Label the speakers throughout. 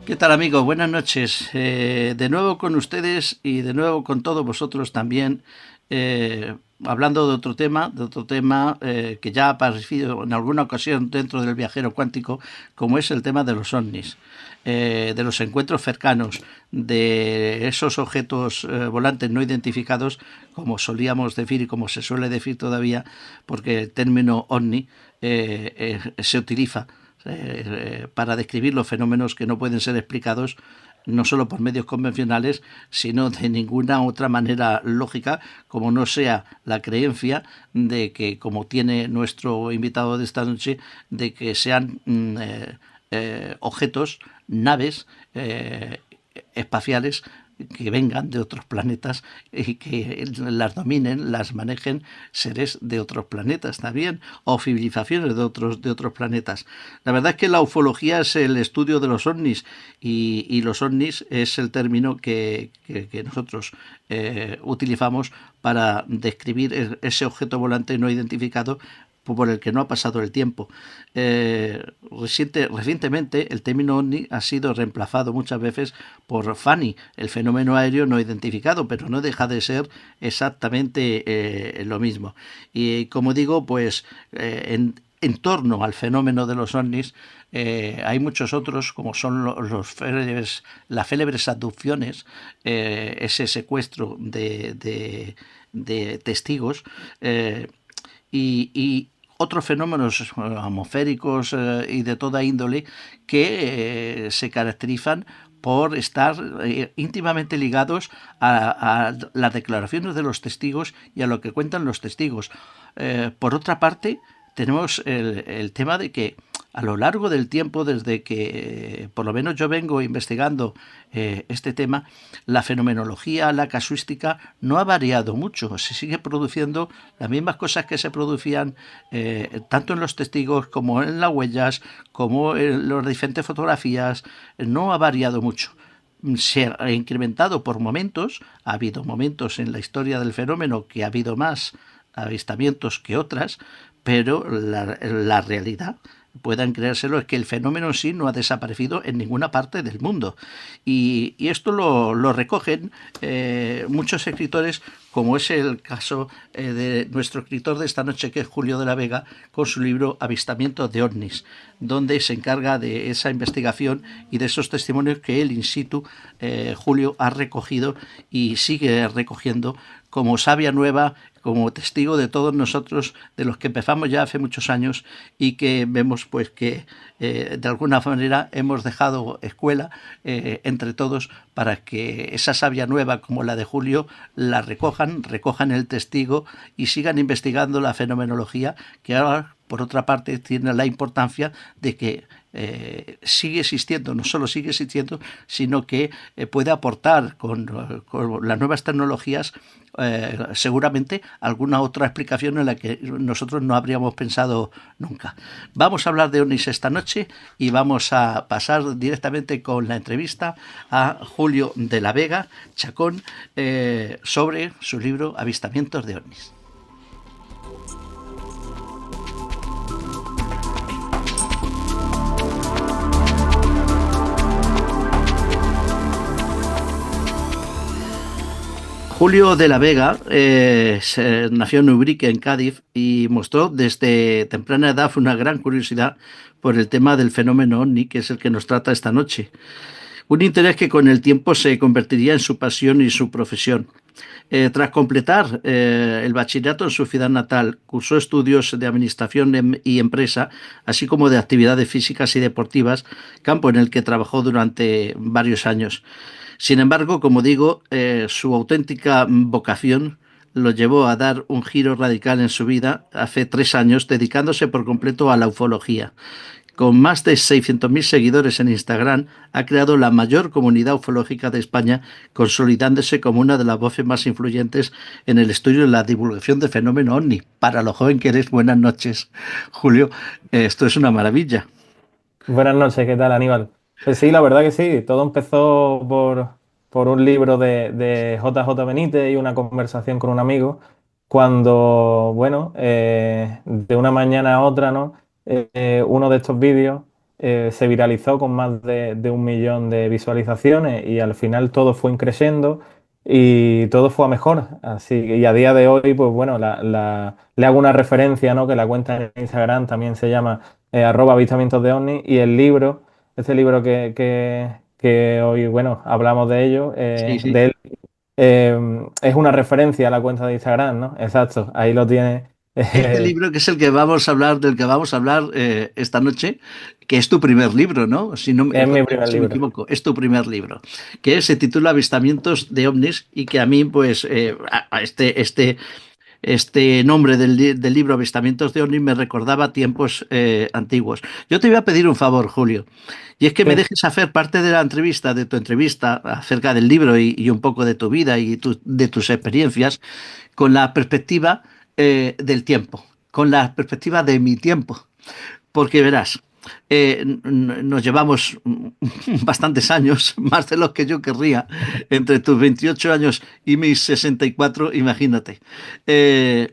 Speaker 1: ¿Qué tal, amigos? Buenas noches. De nuevo con ustedes y de nuevo con todos vosotros también, hablando de otro tema que ya ha aparecido en alguna ocasión dentro del viajero cuántico, como es el tema de los ovnis, de los encuentros cercanos, de esos objetos volantes no identificados, como solíamos decir y como se suele decir todavía, porque el término ovni se utiliza para describir los fenómenos que no pueden ser explicados no solo por medios convencionales, sino de ninguna otra manera lógica, como no sea la creencia de que, como tiene nuestro invitado de esta noche, de que sean objetos, naves espaciales que vengan de otros planetas y que las dominen, las manejen seres de otros planetas también, o civilizaciones de otros planetas. La verdad es que la ufología es el estudio de los ovnis y los ovnis es el término que nosotros utilizamos para describir ese objeto volante no identificado por el que no ha pasado el tiempo. Recientemente el término ovni ha sido reemplazado muchas veces por FANI, el fenómeno aéreo no identificado, pero no deja de ser exactamente lo mismo. Y como digo, pues en torno al fenómeno de los ovnis hay muchos otros, como son las célebres abducciones, ese secuestro de testigos, y otros fenómenos atmosféricos y de toda índole que se caracterizan por estar íntimamente ligados a las declaraciones de los testigos y a lo que cuentan los testigos. Por otra parte, tenemos el tema de que a lo largo del tiempo, desde que por lo menos yo vengo investigando este tema, la fenomenología, la casuística no ha variado mucho. Se sigue produciendo las mismas cosas que se producían tanto en los testigos como en las huellas, como en las diferentes fotografías. No ha variado mucho. Se ha incrementado por momentos. Ha habido momentos en la historia del fenómeno que ha habido más avistamientos que otras, pero la realidad, puedan creérselo, es que el fenómeno en sí no ha desaparecido en ninguna parte del mundo. Y esto lo recogen muchos escritores, como es el caso de nuestro escritor de esta noche, que es Julio de la Vega, con su libro Avistamientos de ovnis, donde se encarga de esa investigación y de esos testimonios que él in situ, Julio, ha recogido y sigue recogiendo como savia nueva, como testigo de todos nosotros, de los que empezamos ya hace muchos años y que vemos pues que de alguna manera hemos dejado escuela entre todos para que esa savia nueva como la de Julio la recojan el testigo y sigan investigando la fenomenología, que ahora por otra parte tiene la importancia de que sigue existiendo, no solo sigue existiendo, sino que puede aportar con las nuevas tecnologías seguramente alguna otra explicación en la que nosotros no habríamos pensado nunca. Vamos a hablar de ovnis esta noche y vamos a pasar directamente con la entrevista a Julio de la Vega Chacón sobre su libro Avistamientos de ovnis. Julio de la Vega nació en Ubrique, en Cádiz, y mostró desde temprana edad una gran curiosidad por el tema del fenómeno ovni, que es el que nos trata esta noche. Un interés que con el tiempo se convertiría en su pasión y su profesión. Tras completar el bachillerato en su ciudad natal, cursó estudios de administración y empresa, así como de actividades físicas y deportivas, campo en el que trabajó durante varios años. Sin embargo, como digo, su auténtica vocación lo llevó a dar un giro radical en su vida hace 3 años, dedicándose por completo a la ufología. Con más de 600.000 seguidores en Instagram, ha creado la mayor comunidad ufológica de España, consolidándose como una de las voces más influyentes en el estudio y la divulgación del fenómeno ovni. Para lo joven que eres, buenas noches, Julio. Esto es una maravilla.
Speaker 2: Buenas noches, ¿qué tal, Aníbal? Pues sí, la verdad que sí, todo empezó por un libro de JJ Benítez y una conversación con un amigo, cuando, bueno, de una mañana a otra, ¿no? Uno de estos vídeos se viralizó con más de 1 millón de visualizaciones y al final todo fue creciendo y todo fue a mejor. Así que, y a día de hoy, pues bueno, le hago una referencia, ¿no? Que la cuenta en Instagram también se llama @avistamientos de ovnis y el libro, este libro que hoy, bueno, hablamos de ello,
Speaker 1: Sí, sí.
Speaker 2: de él, es una referencia a la cuenta de Instagram, ¿no? Exacto, ahí lo tiene.
Speaker 1: Este libro que es el que vamos a hablar, del que vamos a hablar esta noche, que es tu primer libro, ¿no? Si no,
Speaker 2: Es mi
Speaker 1: corrígeme
Speaker 2: primer
Speaker 1: si me
Speaker 2: libro.
Speaker 1: equivoco, es tu primer libro, que se titula Avistamientos de ovnis y que a mí, pues, este nombre del libro Avistamientos de ovnis me recordaba tiempos antiguos. Yo te voy a pedir un favor, Julio, y es que me
Speaker 2: Sí,
Speaker 1: dejes hacer parte de la entrevista, de tu entrevista acerca del libro y un poco de tu vida y de tus experiencias con la perspectiva del tiempo, con la perspectiva de mi tiempo. Porque verás, nos llevamos bastantes años, más de los que yo querría, entre tus 28 años y mis 64, imagínate. Eh,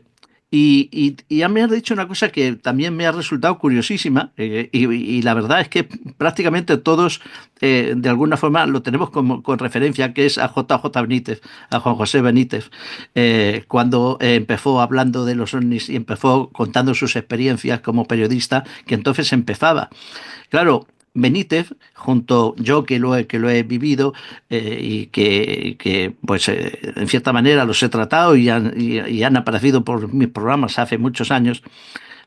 Speaker 1: y ya me has dicho una cosa que también me ha resultado curiosísima, y la verdad es que prácticamente todos, de alguna forma, lo tenemos como, con referencia, que es a JJ Benítez, a Juan José Benítez, cuando empezó hablando de los ovnis y empezó contando sus experiencias como periodista, que entonces empezaba. Claro, Benítez, junto yo que lo he vivido pues en cierta manera los he tratado y han aparecido por mis programas hace muchos años,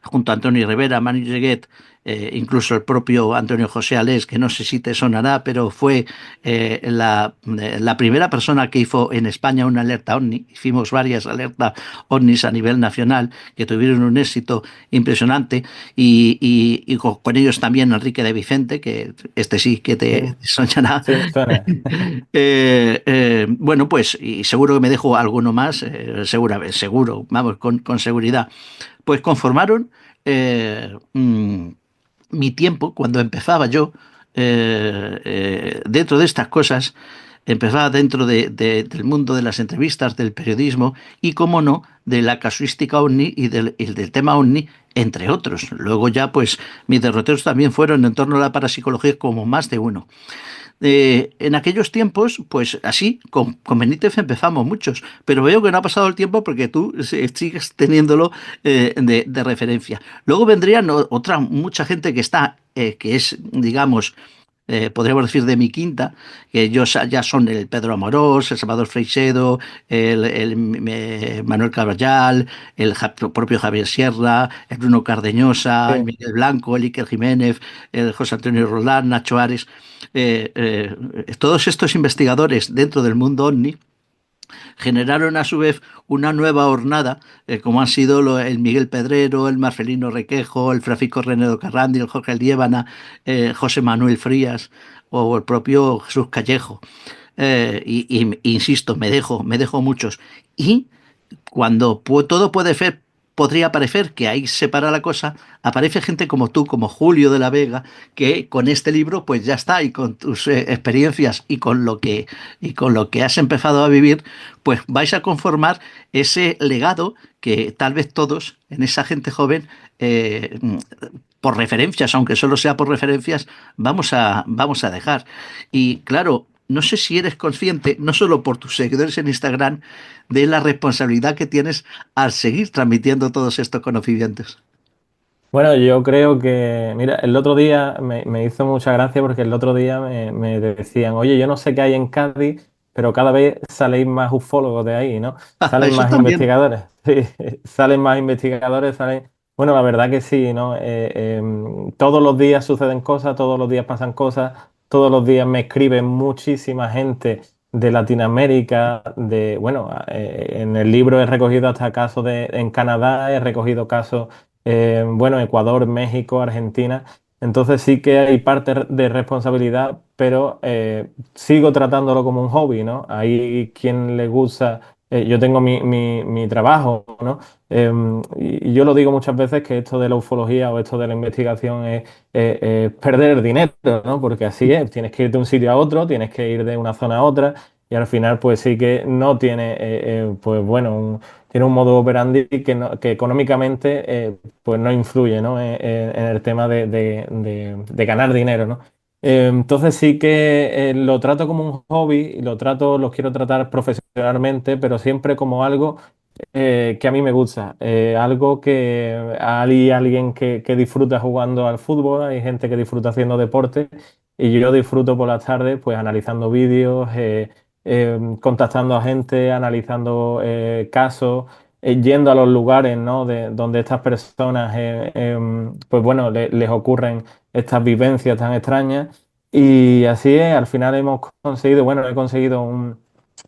Speaker 1: junto a Antonio Rivera, Manu Lleguet, incluso el propio Antonio José Alés, que no sé si te sonará, pero fue la primera persona que hizo en España una alerta OVNI. Hicimos varias alertas OVNIs a nivel nacional que tuvieron un éxito impresionante y con ellos también Enrique de Vicente, que este sí que
Speaker 2: sí,
Speaker 1: te sonará.
Speaker 2: sí, me suena.
Speaker 1: Bueno, pues y seguro que me dejo alguno más, seguro, vamos, con seguridad. Pues conformaron mi tiempo, cuando empezaba yo, dentro de estas cosas, empezaba dentro del mundo de las entrevistas, del periodismo y, como no, de la casuística OVNI y del tema OVNI, entre otros. Luego ya, pues, mis derroteros también fueron en torno a la parapsicología como más de uno. En aquellos tiempos, pues así, con Benítez empezamos muchos, pero veo que no ha pasado el tiempo porque tú sigues teniéndolo de referencia. Luego vendrían otra, mucha gente que está, que es, digamos, podríamos decir de mi quinta, que ellos ya son el Pedro Amorós, el Salvador Freixedo, Manuel Caballal, propio Javier Sierra, el Bruno Cardeñosa, el
Speaker 2: Sí.
Speaker 1: Miguel Blanco, el Iker Jiménez, el José Antonio Roldán, Nacho Ares. Todos estos investigadores dentro del mundo OVNI generaron a su vez una nueva hornada, como han sido el Miguel Pedrero, el Marcelino Requejo, el Francisco Renedo Carrandi, el Jorge Liébana, José Manuel Frías o el propio Jesús Callejo. Insisto, me dejo muchos. Y cuando todo podría parecer que ahí se para la cosa, aparece gente como tú, como Julio de la Vega, que con este libro pues ya está, y con tus experiencias y con lo que has empezado a vivir, pues vais a conformar ese legado que tal vez todos, en esa gente joven, por referencias, aunque solo sea por referencias, vamos a dejar. Y claro, no sé si eres consciente, no solo por tus seguidores en Instagram, de la responsabilidad que tienes al seguir transmitiendo todos estos conocimientos.
Speaker 2: Bueno, yo creo que, mira, el otro día me hizo mucha gracia porque el otro día me decían, oye, yo no sé qué hay en Cádiz, pero cada vez salen más ufólogos de ahí, ¿no? Salen
Speaker 1: Eso
Speaker 2: más
Speaker 1: también.
Speaker 2: investigadores, sí, salen más investigadores, salen... Bueno, la verdad que sí, ¿no? Todos los días suceden cosas, todos los días pasan cosas, todos los días me escriben muchísima gente de Latinoamérica, bueno, en el libro he recogido hasta casos en Canadá, he recogido casos bueno, Ecuador, México, Argentina. Entonces sí que hay parte de responsabilidad, pero sigo tratándolo como un hobby, ¿no? Hay quien le gusta, yo tengo mi trabajo, ¿no? Y yo lo digo muchas veces que esto de la ufología o esto de la investigación es perder dinero, ¿no? Porque así es, tienes que ir de un sitio a otro, tienes que ir de una zona a otra. y al final pues sí que no tiene, pues bueno, tiene un modo operandi que económicamente pues no influye, ¿no? En el tema de ganar dinero, ¿no? Entonces sí que lo trato como un hobby y lo quiero tratar profesionalmente, pero siempre como algo que a mí me gusta, algo que hay alguien que disfruta jugando al fútbol, hay gente que disfruta haciendo deporte y yo disfruto por las tardes pues analizando vídeos, contactando a gente, analizando casos, yendo a los lugares, ¿no? Donde estas personas pues bueno, les ocurren estas vivencias tan extrañas y así es, al final hemos conseguido, bueno, he conseguido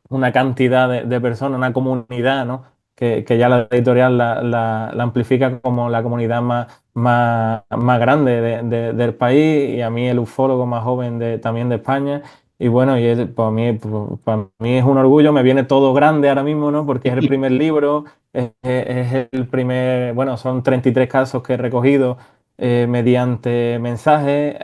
Speaker 2: una cantidad de personas, una comunidad, ¿no? Que ya la editorial la amplifica como la comunidad más grande del país y a mí el ufólogo más joven también de España. Y bueno, para mí es un orgullo, me viene todo grande ahora mismo, ¿no? Porque es el primer libro, es el primer, bueno, son 33 casos que he recogido mediante mensajes.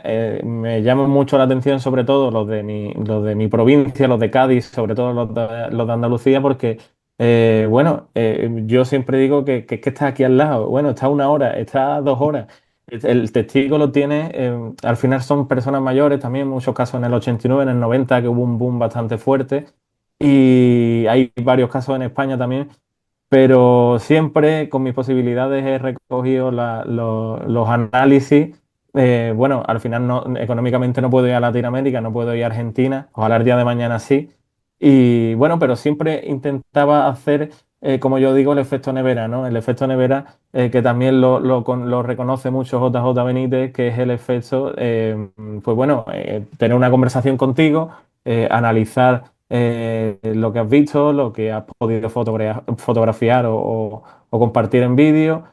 Speaker 2: Me llaman mucho la atención, sobre todo los de mi provincia, los de Cádiz, sobre todo los de Andalucía, porque, bueno, yo siempre digo que está aquí al lado. Bueno, está 1 hora, está a 2 horas. El testigo lo tiene, al final son personas mayores, también en muchos casos en el 89, en el 90, que hubo un boom bastante fuerte. Y hay varios casos en España también, pero siempre con mis posibilidades he recogido los análisis. Bueno, al final económicamente no puedo ir a Latinoamérica, no puedo ir a Argentina, ojalá el día de mañana sí. Y bueno, pero siempre intentaba hacer, como yo digo, el efecto nevera, ¿no? El efecto nevera, que también lo reconoce mucho JJ Benítez, que es el efecto, pues bueno, tener una conversación contigo, analizar lo que has visto, lo que has podido fotografiar o compartir en vídeo,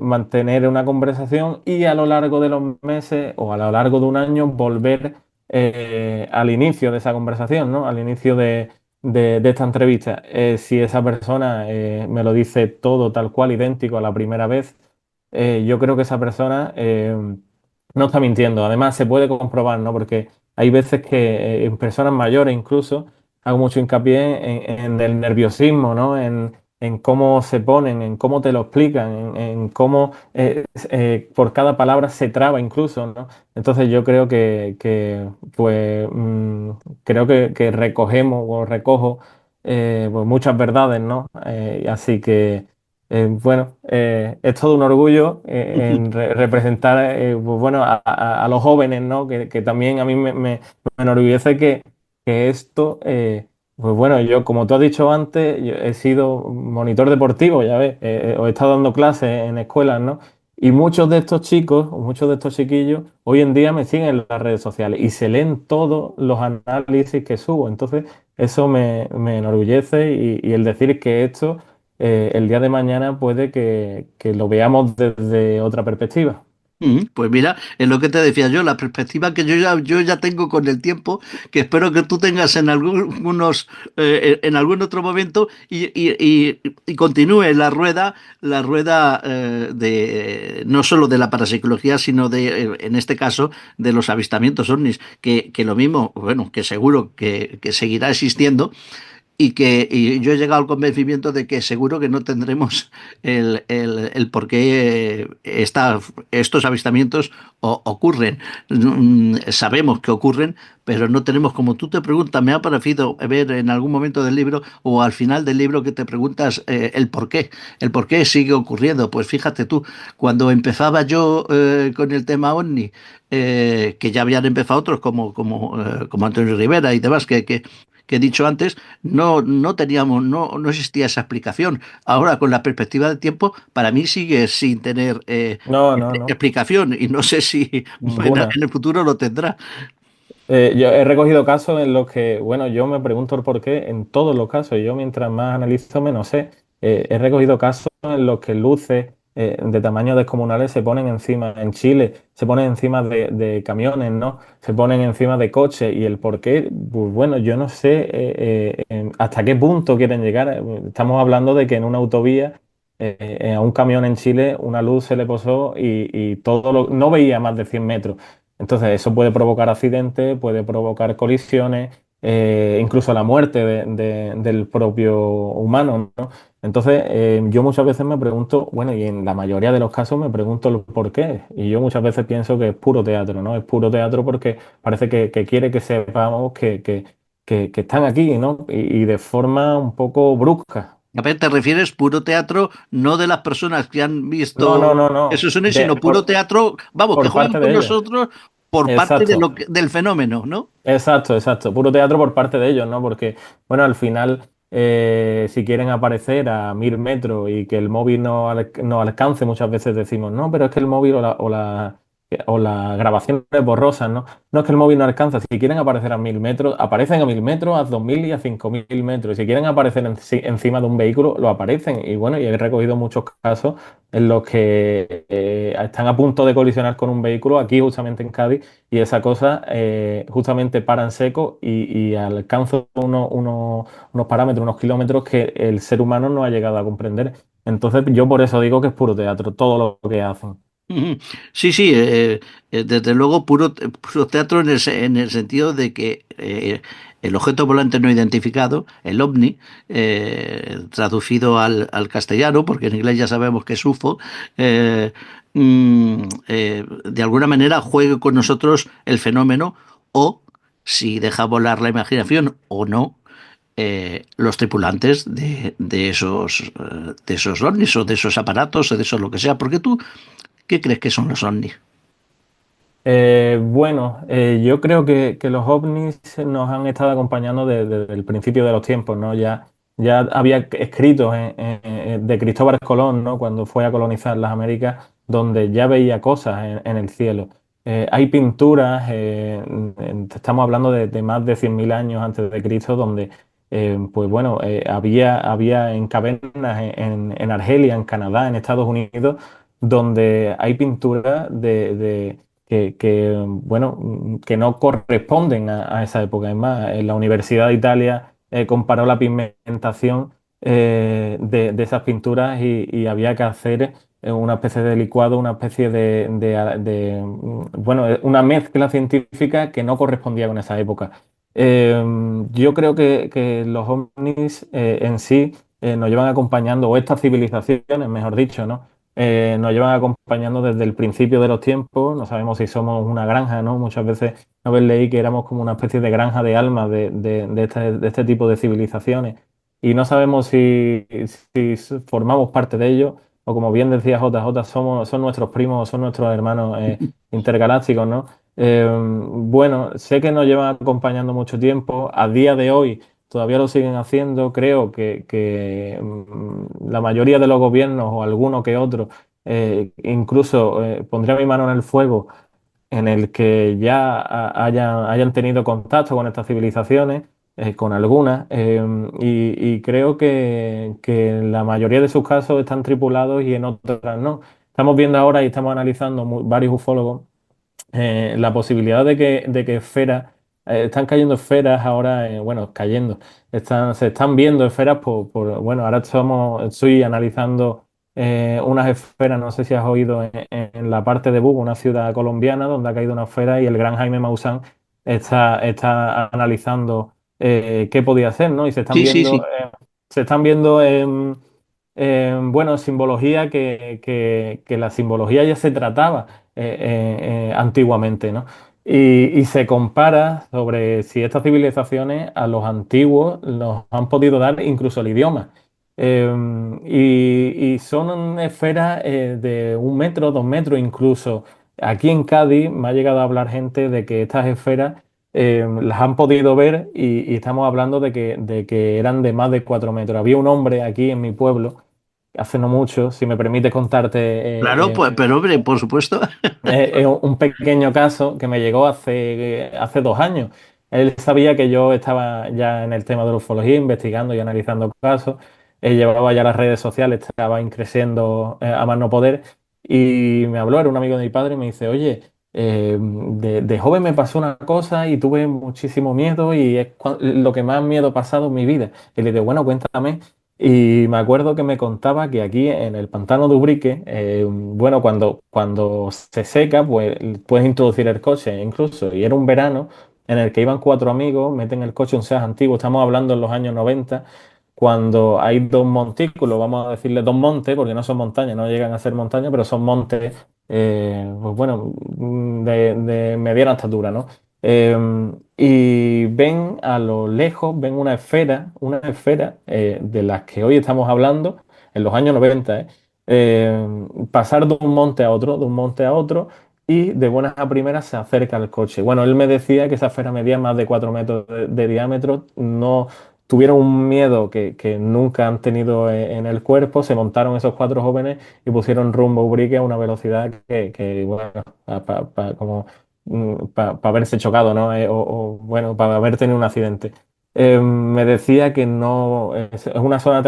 Speaker 2: mantener una conversación y a lo largo de los meses o a lo largo de un año volver al inicio de esa conversación, ¿no? Al inicio de esta entrevista. Si esa persona me lo dice todo tal cual, idéntico a la primera vez, yo creo que esa persona no está mintiendo. Además, se puede comprobar, ¿no? Porque hay veces que en personas mayores incluso hago mucho hincapié en el nerviosismo, ¿no? En cómo se ponen, en cómo te lo explican, en cómo por cada palabra se traba incluso, ¿no? Entonces yo creo pues, creo que recogemos o recojo pues muchas verdades, ¿no? Así que bueno, es todo un orgullo en representar pues bueno, a los jóvenes, ¿no? Que también a mí me enorgullece que esto, pues bueno, yo como tú has dicho antes, yo he sido monitor deportivo, ya ves, o he estado dando clases en escuelas, ¿no? Y muchos de estos chicos, o muchos de estos chiquillos, hoy en día me siguen en las redes sociales y se leen todos los análisis que subo. Entonces, eso me enorgullece y el decir que esto el día de mañana puede que lo veamos desde otra perspectiva.
Speaker 1: Pues mira, es lo que te decía yo, la perspectiva que yo ya tengo con el tiempo, que espero que tú tengas en en algún otro momento y continúe la rueda de no solo de la parapsicología, sino en este caso, de los avistamientos ovnis, que lo mismo, bueno, que seguro que seguirá existiendo y yo he llegado al convencimiento de que seguro que no tendremos el por qué estos avistamientos ocurren. Sabemos que ocurren, pero no tenemos, como tú te preguntas, me ha parecido ver en algún momento del libro o al final del libro que te preguntas el por qué sigue ocurriendo. Pues fíjate tú, cuando empezaba yo con el tema OVNI, que ya habían empezado otros como Antonio Rivera y demás, que he dicho antes, no teníamos, no existía esa explicación. Ahora, con la perspectiva del tiempo, para mí sigue sin tener
Speaker 2: No, no, no,
Speaker 1: explicación y no sé si
Speaker 2: ninguna.
Speaker 1: en el futuro lo tendrá.
Speaker 2: Yo he recogido casos en los que, bueno, yo me pregunto el por qué en todos los casos. Yo mientras más analizo, menos sé. He recogido casos en los que luces de tamaños descomunales se ponen encima, en Chile, se ponen encima de camiones, ¿no? Se ponen encima de coches. Y el por qué, pues bueno, yo no sé hasta qué punto quieren llegar. Estamos hablando de que en una autovía, a un camión en Chile, una luz se le posó y no veía más de 100 metros. Entonces, eso puede provocar accidentes, puede provocar colisiones incluso la muerte del propio humano, ¿no? Entonces, yo muchas veces me pregunto, bueno, y en la mayoría de los casos me pregunto el por qué. Y yo muchas veces pienso que es puro teatro, ¿no? Es puro teatro porque parece que quiere que sepamos que están aquí, ¿no? Y de forma un poco brusca.
Speaker 1: A ver, te refieres puro teatro, no de las personas que han
Speaker 2: No,
Speaker 1: visto
Speaker 2: no, no, no.
Speaker 1: esos sonidos, sino puro teatro, vamos, que
Speaker 2: Por
Speaker 1: juegan
Speaker 2: parte
Speaker 1: con
Speaker 2: de ellos.
Speaker 1: nosotros por parte de
Speaker 2: Exacto.
Speaker 1: del fenómeno, ¿no?
Speaker 2: Exacto, exacto. Puro teatro por parte de ellos, ¿no? Porque, bueno, al final, si quieren aparecer a 1000 metros y que el móvil no alcance, muchas veces decimos, no, pero es que el móvil o las grabaciones borrosas, ¿no? No es que el móvil no alcanza. Si quieren aparecer a 1000 metros, aparecen a 1000 metros, a 2000 y a 5000 metros. Y si quieren aparecer encima de un vehículo, lo aparecen. Y bueno, y he recogido muchos casos en los que están a punto de colisionar con un vehículo aquí, justamente en Cádiz, y esa cosa justamente para en seco y alcanza unos parámetros, unos kilómetros que el ser humano no ha llegado a comprender. Entonces yo por eso digo que es puro teatro, todo lo que hacen.
Speaker 1: Ujú. Sí, sí, desde luego puro teatro en el sentido de que el objeto volante no identificado, el OVNI, traducido al castellano, porque en inglés ya sabemos que es UFO, eh, de alguna manera juegue con nosotros el fenómeno o, si deja volar la imaginación o no, los tripulantes de esos ovnis o de esos aparatos o de eso lo que sea, porque tú ¿qué crees que son los ovnis?
Speaker 2: Bueno, yo creo que los ovnis nos han estado acompañando desde el principio de los tiempos, ¿no? Ya había escritos de Cristóbal Colón, ¿no? Cuando fue a colonizar las Américas, donde ya veía cosas en el cielo. Hay pinturas, estamos hablando de más de 100.000 años antes de Cristo, donde, pues bueno, había en cavernas en Argelia, en Canadá, en Estados Unidos, donde hay pinturas bueno, que no corresponden a esa época. Es más, en la Universidad de Italia comparó la pigmentación de esas pinturas y había que hacer una especie de licuado, una especie bueno, una mezcla científica que no correspondía con esa época. Yo creo que los ovnis en sí nos llevan acompañando, o estas civilizaciones, mejor dicho, ¿no? Nos llevan acompañando desde el principio de los tiempos. No sabemos si somos una granja, ¿no? Muchas veces una vez leí que éramos como una especie de granja de almas de este tipo de civilizaciones. Y no sabemos si formamos parte de ello, o como bien decía JJ, son nuestros primos, son nuestros hermanos intergalácticos, ¿no? Bueno, sé que nos llevan acompañando mucho tiempo. A día de hoy todavía lo siguen haciendo. Creo que la mayoría de los gobiernos o alguno que otro, incluso pondría mi mano en el fuego en el que ya hayan tenido contacto con estas civilizaciones, con algunas, y creo que en la mayoría de sus casos están tripulados y en otras no. Estamos viendo ahora y estamos analizando varios ufólogos la posibilidad de que esferas, están cayendo esferas ahora, bueno, cayendo, se están viendo esferas bueno, ahora estoy analizando unas esferas, no sé si has oído, en la parte de Buga, una ciudad colombiana, donde ha caído una esfera y el gran Jaime Maussan está analizando qué podía ser, ¿no? Y
Speaker 1: Sí, sí, sí.
Speaker 2: se están viendo bueno, simbología que la simbología ya se trataba antiguamente, ¿no? Y se compara sobre si estas civilizaciones a los antiguos nos han podido dar incluso el idioma. Y son esferas de 1 metro, 2 metros incluso. Aquí en Cádiz me ha llegado a hablar gente de que estas esferas las han podido ver y estamos hablando de que eran de más de 4 metros. Había un hombre aquí en mi pueblo hace no mucho, si me permite contarte
Speaker 1: Claro, pues, pero hombre, por supuesto.
Speaker 2: un pequeño caso que me llegó hace 2 años. Él sabía que yo estaba ya en el tema de la ufología, investigando y analizando casos. Él llevaba ya las redes sociales, estaba creciendo a más no poder. Y me habló, era un amigo de mi padre, y me dice, oye, de joven me pasó una cosa y tuve muchísimo miedo y es lo que más miedo ha pasado en mi vida. Y le digo, bueno, cuéntame. Y me acuerdo que me contaba que aquí en el pantano de Ubrique, bueno, cuando se seca, pues puedes introducir el coche incluso, y era un verano, en el que iban cuatro amigos, meten el coche, un Seat antiguo, estamos hablando en los años 90, cuando hay dos montículos, vamos a decirle dos montes, porque no son montañas, no llegan a ser montañas, pero son montes, pues bueno, de mediana estatura, ¿no? Y ven a lo lejos, ven una esfera de las que hoy estamos hablando, en los años 90, pasar de un monte a otro, de un monte a otro, y de buenas a primeras se acerca al coche. Bueno, él me decía que esa esfera medía más de 4 metros de diámetro, no tuvieron un miedo que nunca han tenido en el cuerpo, se montaron esos cuatro jóvenes y pusieron rumbo a Ubrique a una velocidad bueno, como para haberse chocado, ¿no? Bueno, para haber tenido un accidente. Me decía que no es una zona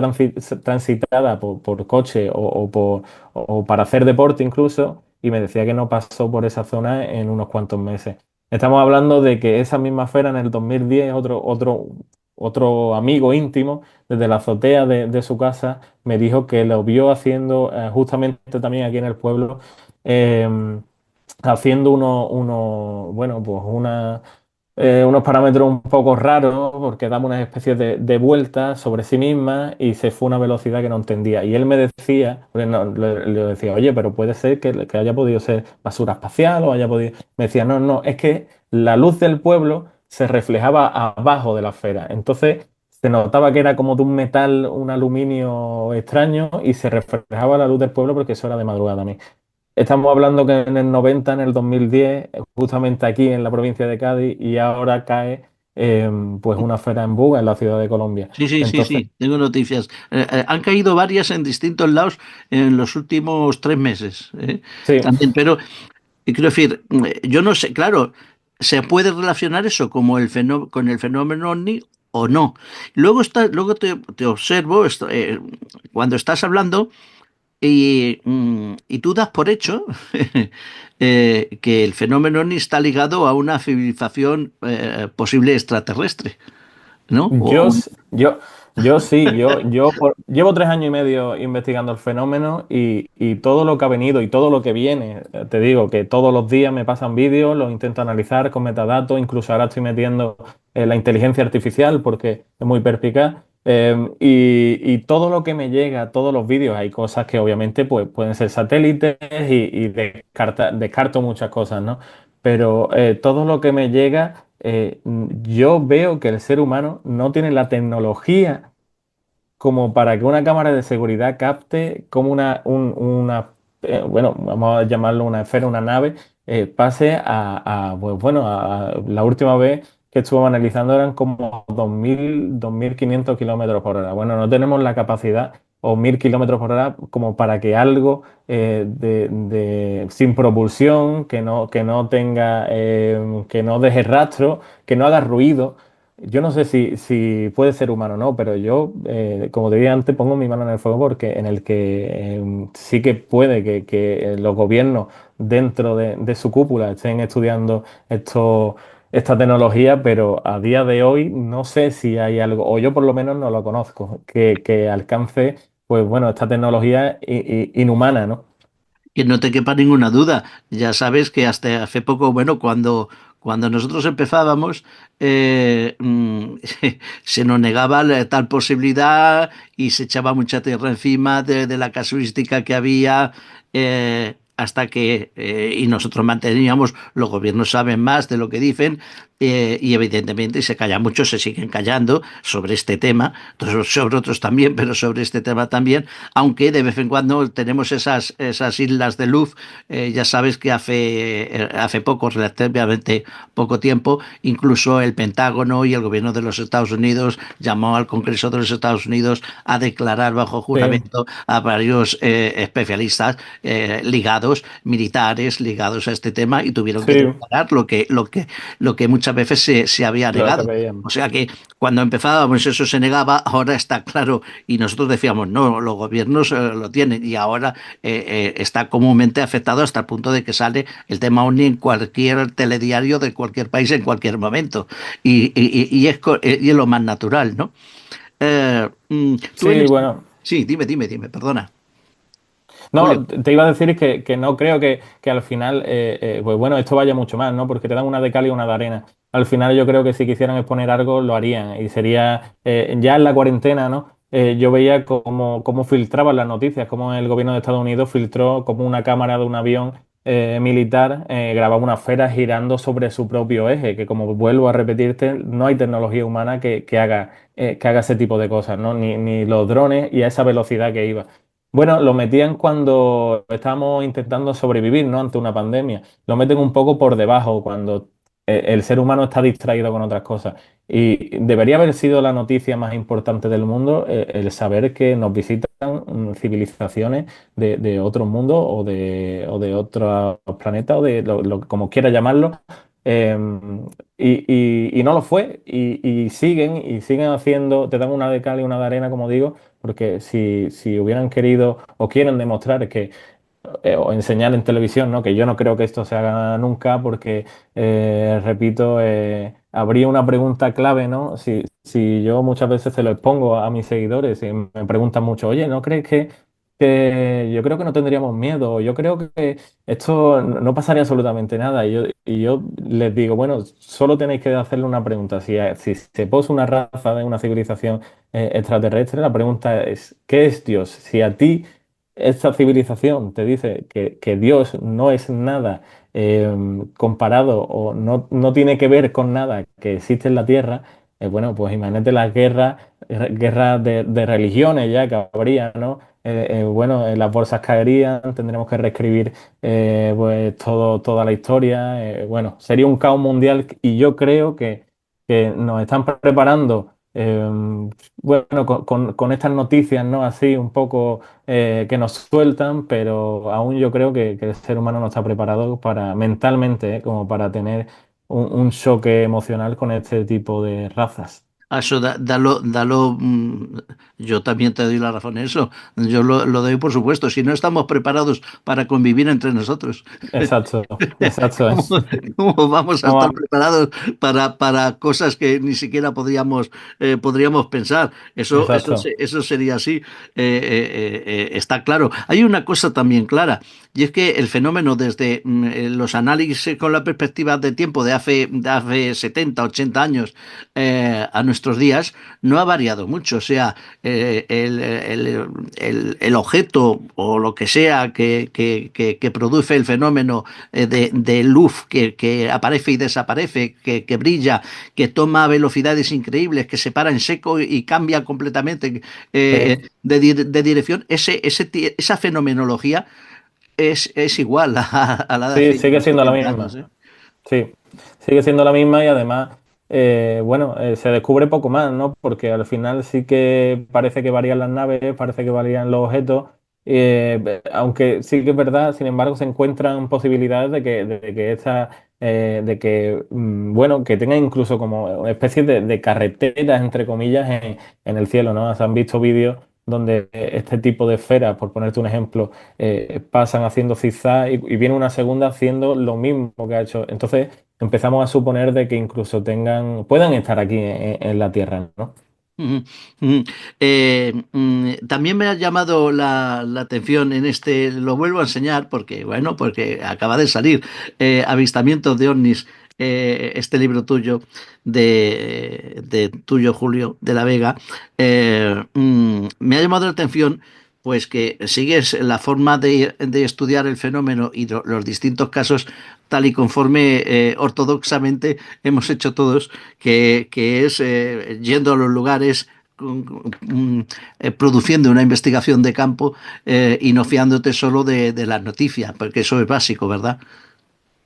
Speaker 2: transitada por coche o para hacer deporte incluso, y me decía que no pasó por esa zona en unos cuantos meses. Estamos hablando de que esa misma esfera en el 2010, otro amigo íntimo, desde la azotea de su casa, me dijo que lo vio haciendo, justamente también aquí en el pueblo, eh, haciendo bueno, pues unos parámetros un poco raros, porque daba una especie de vueltas sobre sí misma y se fue a una velocidad que no entendía. Y él me decía, porque le decía, oye, pero puede ser que haya podido ser basura espacial o haya podido... Me decía, no, no, es que la luz del pueblo se reflejaba abajo de la esfera. Entonces se notaba que era como de un metal, un aluminio extraño y se reflejaba la luz del pueblo porque eso era de madrugada a mí. Estamos hablando que en el 90, en el 2010, justamente aquí en la provincia de Cádiz, y ahora cae pues una esfera en Buga, en la ciudad de Colombia.
Speaker 1: Sí, sí, sí,
Speaker 2: Entonces,
Speaker 1: sí, tengo noticias. Han caído varias en distintos lados en los últimos 3 meses.
Speaker 2: sí,
Speaker 1: También, pero quiero decir, yo no sé, claro, se puede relacionar eso como con el fenómeno ovni o no. Luego te observo cuando estás hablando y tú das por hecho que el fenómeno ovni está ligado a una civilización posible extraterrestre, ¿no?
Speaker 2: Yo, yo sí, llevo 3 años y medio investigando el fenómeno y todo lo que ha venido y todo lo que viene, te digo que todos los días me pasan vídeos, los intento analizar con metadatos, incluso ahora estoy metiendo la inteligencia artificial porque es muy perspicaz. Y todo lo que me llega, todos los vídeos, hay cosas que obviamente pues, pueden ser satélites y descarto muchas cosas, ¿no? Pero todo lo que me llega, yo veo que el ser humano no tiene la tecnología como para que una cámara de seguridad capte como bueno, vamos a llamarlo una esfera, una nave, pase pues bueno, la última vez que estuve analizando eran como 2.500 kilómetros por hora. Bueno, no tenemos la capacidad o 1.000 kilómetros por hora como para que algo sin propulsión, que no tenga, que no deje rastro, que no haga ruido. Yo no sé si puede ser humano o no, pero yo, como te dije antes, pongo mi mano en el fuego porque en el que sí que puede que los gobiernos dentro de su cúpula estén estudiando esta tecnología, pero a día de hoy no sé si hay algo, o yo por lo menos no lo conozco, que alcance, pues bueno, esta tecnología inhumana, ¿no?
Speaker 1: Que no te quepa ninguna duda. Ya sabes que hasta hace poco, bueno, cuando nosotros empezábamos, se nos negaba tal posibilidad y se echaba mucha tierra encima de la casuística que había, hasta que, y nosotros manteníamos, los gobiernos saben más de lo que dicen, y evidentemente se calla mucho, se siguen callando sobre este tema, sobre otros también, pero sobre este tema también, aunque de vez en cuando tenemos esas islas de luz. Ya sabes que hace poco, relativamente poco tiempo, incluso el Pentágono y el gobierno de los Estados Unidos llamó al Congreso de los Estados Unidos a declarar bajo
Speaker 2: Sí,
Speaker 1: juramento a varios especialistas ligados, militares ligados a este tema, y tuvieron que
Speaker 2: sí,
Speaker 1: declarar lo que muchas veces se había
Speaker 2: lo que
Speaker 1: negado.
Speaker 2: veíamos.
Speaker 1: O sea que cuando empezábamos eso se negaba, ahora está claro, y nosotros decíamos, no, los gobiernos lo tienen, y ahora está comúnmente aceptado hasta el punto de que sale el tema OVNI en cualquier telediario de cualquier país en cualquier momento, y es lo más natural, ¿no? Tú en
Speaker 2: Sí,
Speaker 1: este...
Speaker 2: bueno.
Speaker 1: Sí, dime, perdona, Julio.
Speaker 2: No, te iba a decir que no creo que al final, pues bueno, esto vaya mucho más, ¿no? Porque te dan una de cal y una de arena. al final yo creo que si quisieran exponer algo lo harían y sería ya en la cuarentena, ¿no? Yo veía cómo filtraban las noticias, cómo el gobierno de Estados Unidos filtró como una cámara de un avión militar grababa una esfera girando sobre su propio eje, que como vuelvo a repetirte, no hay tecnología humana que haga ese tipo de cosas, ¿no? Ni los drones y a esa velocidad que iba. Bueno, lo metían cuando estábamos intentando sobrevivir, ¿no? Ante una pandemia. Lo meten un poco por debajo, cuando el ser humano está distraído con otras cosas. Y debería haber sido la noticia más importante del mundo, el saber que nos visitan civilizaciones de otros mundos o de otros planetas, o de como quiera llamarlo. Eh, y no lo fue. Y siguen haciendo, te dan una de cal y una de arena, como digo, porque si hubieran querido o quieren demostrar que o enseñar en televisión, ¿no? Que yo no creo que esto se haga nunca porque, repito, habría una pregunta clave, ¿no? Si yo muchas veces se lo expongo a mis seguidores y me preguntan mucho, oye, ¿no crees que yo creo que no tendríamos miedo? Yo creo que esto no pasaría absolutamente nada. Y yo les digo, bueno, solo tenéis que hacerle una pregunta. Si se posa una raza de una civilización extraterrestre, la pregunta es, ¿qué es Dios? Si a ti esta civilización te dice que Dios no es nada comparado o no tiene que ver con nada que existe en la Tierra, bueno, pues imagínate las guerras de religiones ya que habría, ¿no? Bueno, las bolsas caerían, tendremos que reescribir pues toda la historia. Bueno, sería un caos mundial y yo creo que nos están preparando. Bueno, con estas noticias, ¿no? Así un poco que nos sueltan, pero aún yo creo que el ser humano no está preparado para mentalmente, como para tener un choque emocional con este tipo de razas.
Speaker 1: Eso, dalo, yo también te doy la razón en eso. Yo lo doy por supuesto. Si no estamos preparados para convivir entre nosotros,
Speaker 2: Exacto, exacto.
Speaker 1: ¿cómo, cómo vamos a
Speaker 2: No,
Speaker 1: estar preparados para cosas que ni siquiera podríamos pensar?
Speaker 2: exacto.
Speaker 1: Eso sería así, está claro. Hay una cosa también clara, y es que el fenómeno desde los análisis con la perspectiva de tiempo de hace 70, 80 años a nuestros días no ha variado mucho. O sea, el objeto o lo que sea que produce el fenómeno de luz que aparece y desaparece, que brilla, que toma velocidades increíbles, que se para en seco y cambia completamente
Speaker 2: Sí,
Speaker 1: de dirección, esa fenomenología es igual a la de
Speaker 2: sí,
Speaker 1: hace
Speaker 2: sigue siendo la
Speaker 1: 70 años,
Speaker 2: misma.
Speaker 1: ¿eh?
Speaker 2: Sí, sigue siendo la misma y además, bueno, se descubre poco más, ¿no? Porque al final sí que parece que varían las naves, parece que varían los objetos, aunque sí que es verdad, sin embargo, se encuentran posibilidades de que bueno, que tengan incluso como una especie de carreteras, entre comillas, en el cielo, ¿no? Se han visto vídeos donde este tipo de esferas, por ponerte un ejemplo, pasan haciendo zigzag y viene una segunda haciendo lo mismo que ha hecho. Entonces empezamos a suponer de que incluso puedan estar aquí en la Tierra, ¿no?
Speaker 1: Ujú, ujú. También me ha llamado la atención en este, lo vuelvo a enseñar porque, bueno, porque acaba de salir, Avistamientos de ovnis, este libro tuyo, de tuyo, Julio, de la Vega. Me ha llamado la atención pues que sigues la forma de estudiar el fenómeno y los distintos casos tal y conforme ortodoxamente hemos hecho todos, que es yendo a los lugares, produciendo una investigación de campo y no fiándote solo de las noticias, porque eso es básico, ¿verdad?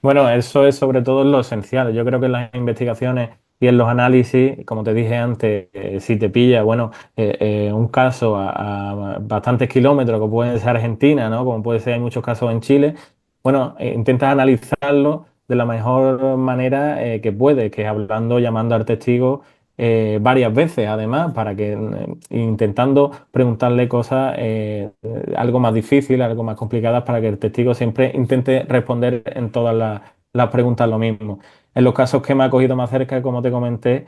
Speaker 2: Bueno, eso es sobre todo lo esencial. Yo creo que en las investigaciones y en los análisis, como te dije antes, si te pilla, bueno, un caso a bastantes kilómetros, como puede ser Argentina, ¿no? Como puede ser, hay muchos casos en Chile, bueno, intentas analizarlo de la mejor manera que puedes, que es hablando, llamando al testigo varias veces, además, para que intentando preguntarle cosas algo más difíciles, algo más complicadas, para que el testigo siempre intente responder en todas las preguntas lo mismo. En los casos que me ha cogido más cerca, como te comenté,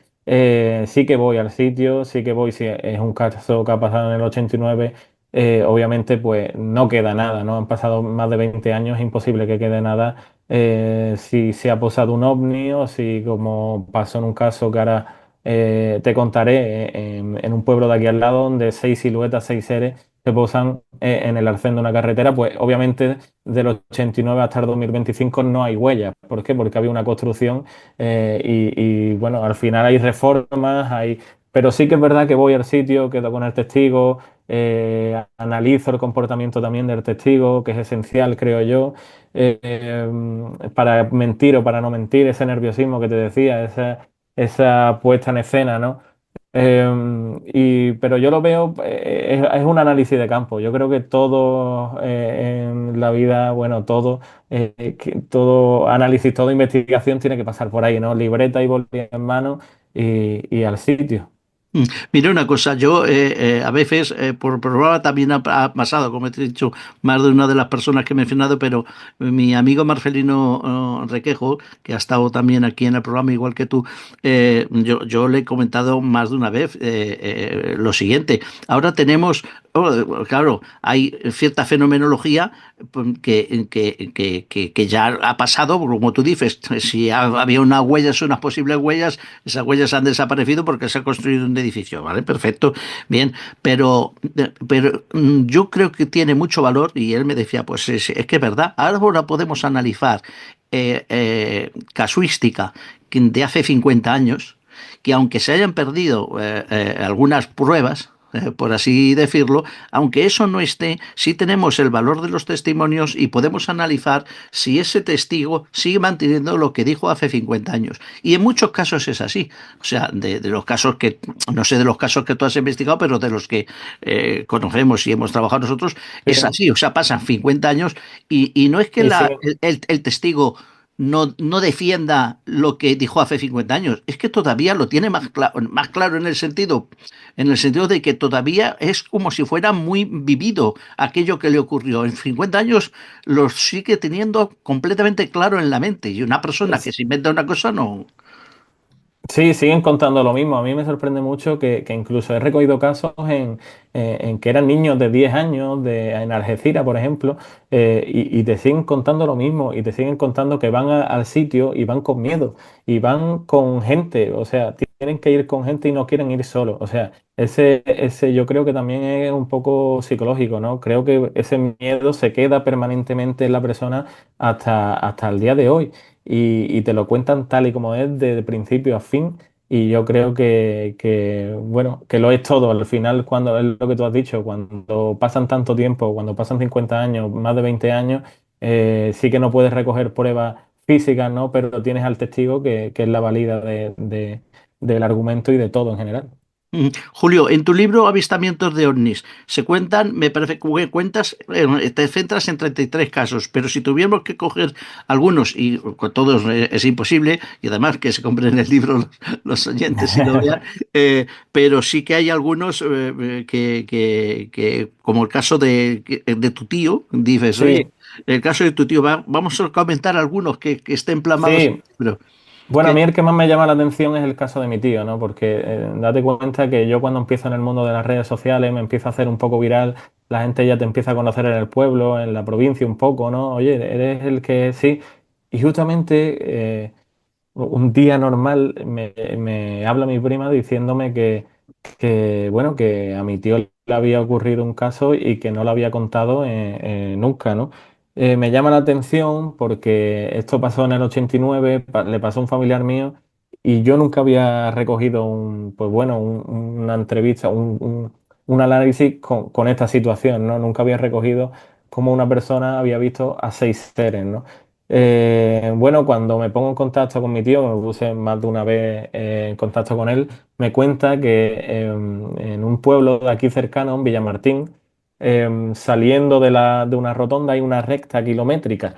Speaker 2: sí que voy al sitio, sí que voy, si es un caso que ha pasado en el 89, obviamente pues no queda nada, ¿no? Han pasado más de 20 años, es imposible que quede nada, si se ha posado un ovni o si, como pasó en un caso que ahora te contaré, en un pueblo de aquí al lado, donde 6 siluetas, 6 seres se posan en el arcén de una carretera, pues obviamente del 89 hasta el 2025 no hay huellas. ¿Por qué? Porque había una construcción bueno, al final hay reformas, pero sí que es verdad que voy al sitio, quedo con el testigo, analizo el comportamiento también del testigo, que es esencial, creo yo, para mentir o para no mentir, ese nerviosismo que te decía, esa puesta en escena, ¿no? Pero yo lo veo, es un análisis de campo. Yo creo que todo en la vida, bueno, todo análisis, toda investigación tiene que pasar por ahí, ¿no? Libreta y boli en mano y al sitio.
Speaker 1: Mira una cosa, yo a veces, por programa también ha pasado, como te he dicho, más de una de las personas que he mencionado, pero mi amigo Marcelino Requejo, que ha estado también aquí en el programa igual que tú, yo le he comentado más de una vez lo siguiente. Ahora tenemos, claro, hay cierta fenomenología pues, que ya ha pasado, como tú dices, si había unas huellas, unas posibles huellas, esas huellas han desaparecido porque se ha construido un edificio, ¿vale? Perfecto, bien, pero yo creo que tiene mucho valor y él me decía, pues es que es verdad, ahora podemos analizar casuística de hace 50 años, que aunque se hayan perdido algunas pruebas, por así decirlo, aunque eso no esté, sí tenemos el valor de los testimonios y podemos analizar si ese testigo sigue manteniendo lo que dijo hace 50 años. Y en muchos casos es así. O sea, de los casos que, no sé de los casos que tú has investigado, pero de los que conocemos y hemos trabajado nosotros,
Speaker 2: Sí,
Speaker 1: es así. O sea, pasan 50 años y no es que
Speaker 2: y sí,
Speaker 1: el testigo no defienda lo que dijo hace 50 años, es que todavía lo tiene más claro en el sentido de que todavía es como si fuera muy vivido aquello que le ocurrió. En 50 años lo sigue teniendo completamente claro en la mente y una persona que se inventa una cosa no.
Speaker 2: sí, siguen contando lo mismo. A mí me sorprende mucho que incluso he recogido casos en que eran niños de 10 años, en Algeciras, por ejemplo, y te siguen contando lo mismo y te siguen contando que van al sitio y van con miedo y van con gente, o sea, tienen que ir con gente y no quieren ir solos. O sea, ese yo creo que también es un poco psicológico, ¿no? Creo que ese miedo se queda permanentemente en la persona hasta el día de hoy y te lo cuentan tal y como es, de principio a fin. Y yo creo bueno, que lo es todo. Al final, cuando es lo que tú has dicho, cuando pasan tanto tiempo, cuando pasan 50 años, más de 20 años, sí que no puedes recoger pruebas físicas, ¿no? Pero tienes al testigo que es la valida del argumento y de todo en general.
Speaker 1: Julio, en tu libro Avistamientos de ovnis se cuentan, me parece que cuentas, te centras en 33 casos, pero si tuviéramos que coger algunos, y con todos es imposible, y además que se compren el libro los oyentes y lo vean, pero sí que hay algunos como el caso de tu tío, dices, oye,
Speaker 2: Sí,
Speaker 1: el caso de tu tío, vamos a comentar algunos que estén plasmados en
Speaker 2: sí.
Speaker 1: el libro.
Speaker 2: Bueno, a
Speaker 1: Que,
Speaker 2: mí el que más me llama la atención es el caso de mi tío, ¿no? Porque date cuenta que yo cuando empiezo en el mundo de las redes sociales, me empiezo a hacer un poco viral, la gente ya te empieza a conocer en el pueblo, en la provincia un poco, ¿no? Oye, eres el que sí. Y justamente un día normal me habla mi prima diciéndome bueno, que a mi tío le había ocurrido un caso y que no lo había contado nunca, ¿no? Me llama la atención porque esto pasó en el 89, le pasó a un familiar mío y yo nunca había recogido pues bueno, una entrevista, un análisis con esta situación, ¿no? Nunca había recogido cómo una persona había visto a 6 seres, ¿no? Bueno, cuando me pongo en contacto con mi tío, me puse más de una vez en contacto con él, me cuenta que en un pueblo de aquí cercano, en Villamartín, saliendo de una rotonda hay una recta kilométrica.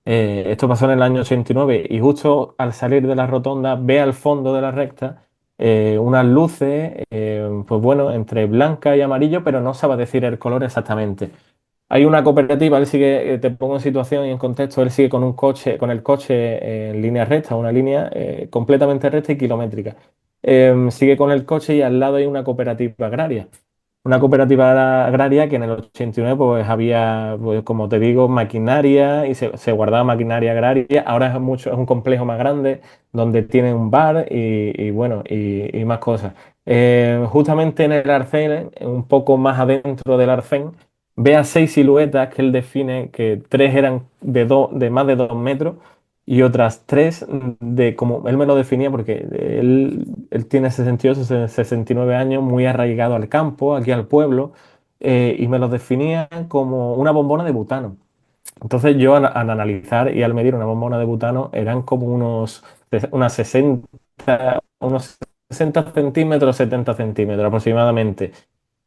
Speaker 2: Esto pasó en el año 89 y justo al salir de la rotonda ve al fondo de la recta unas luces, pues bueno, entre blanca y amarillo, pero no sabe decir el color exactamente. Hay una cooperativa, él sigue, te pongo en situación y en contexto, él sigue con un coche, con el coche en línea recta, una línea completamente recta y kilométrica. Sigue con el coche y al lado hay una cooperativa agraria. una cooperativa agraria que en el 89 pues había, pues, como te digo, maquinaria y se guardaba maquinaria agraria. Ahora es un complejo más grande donde tiene un bar y bueno, y más cosas. Justamente en el arcén, un poco más adentro del arcén, ve a 6 siluetas que él define que 3 eran de más de 2 metros y otras 3 de, como él me lo definía, porque él tiene 68, 69 años, muy arraigado al campo, aquí al pueblo, y me los definía como una bombona de butano. Entonces yo al analizar y al medir una bombona de butano eran como unas 60 centímetros, 70 centímetros aproximadamente.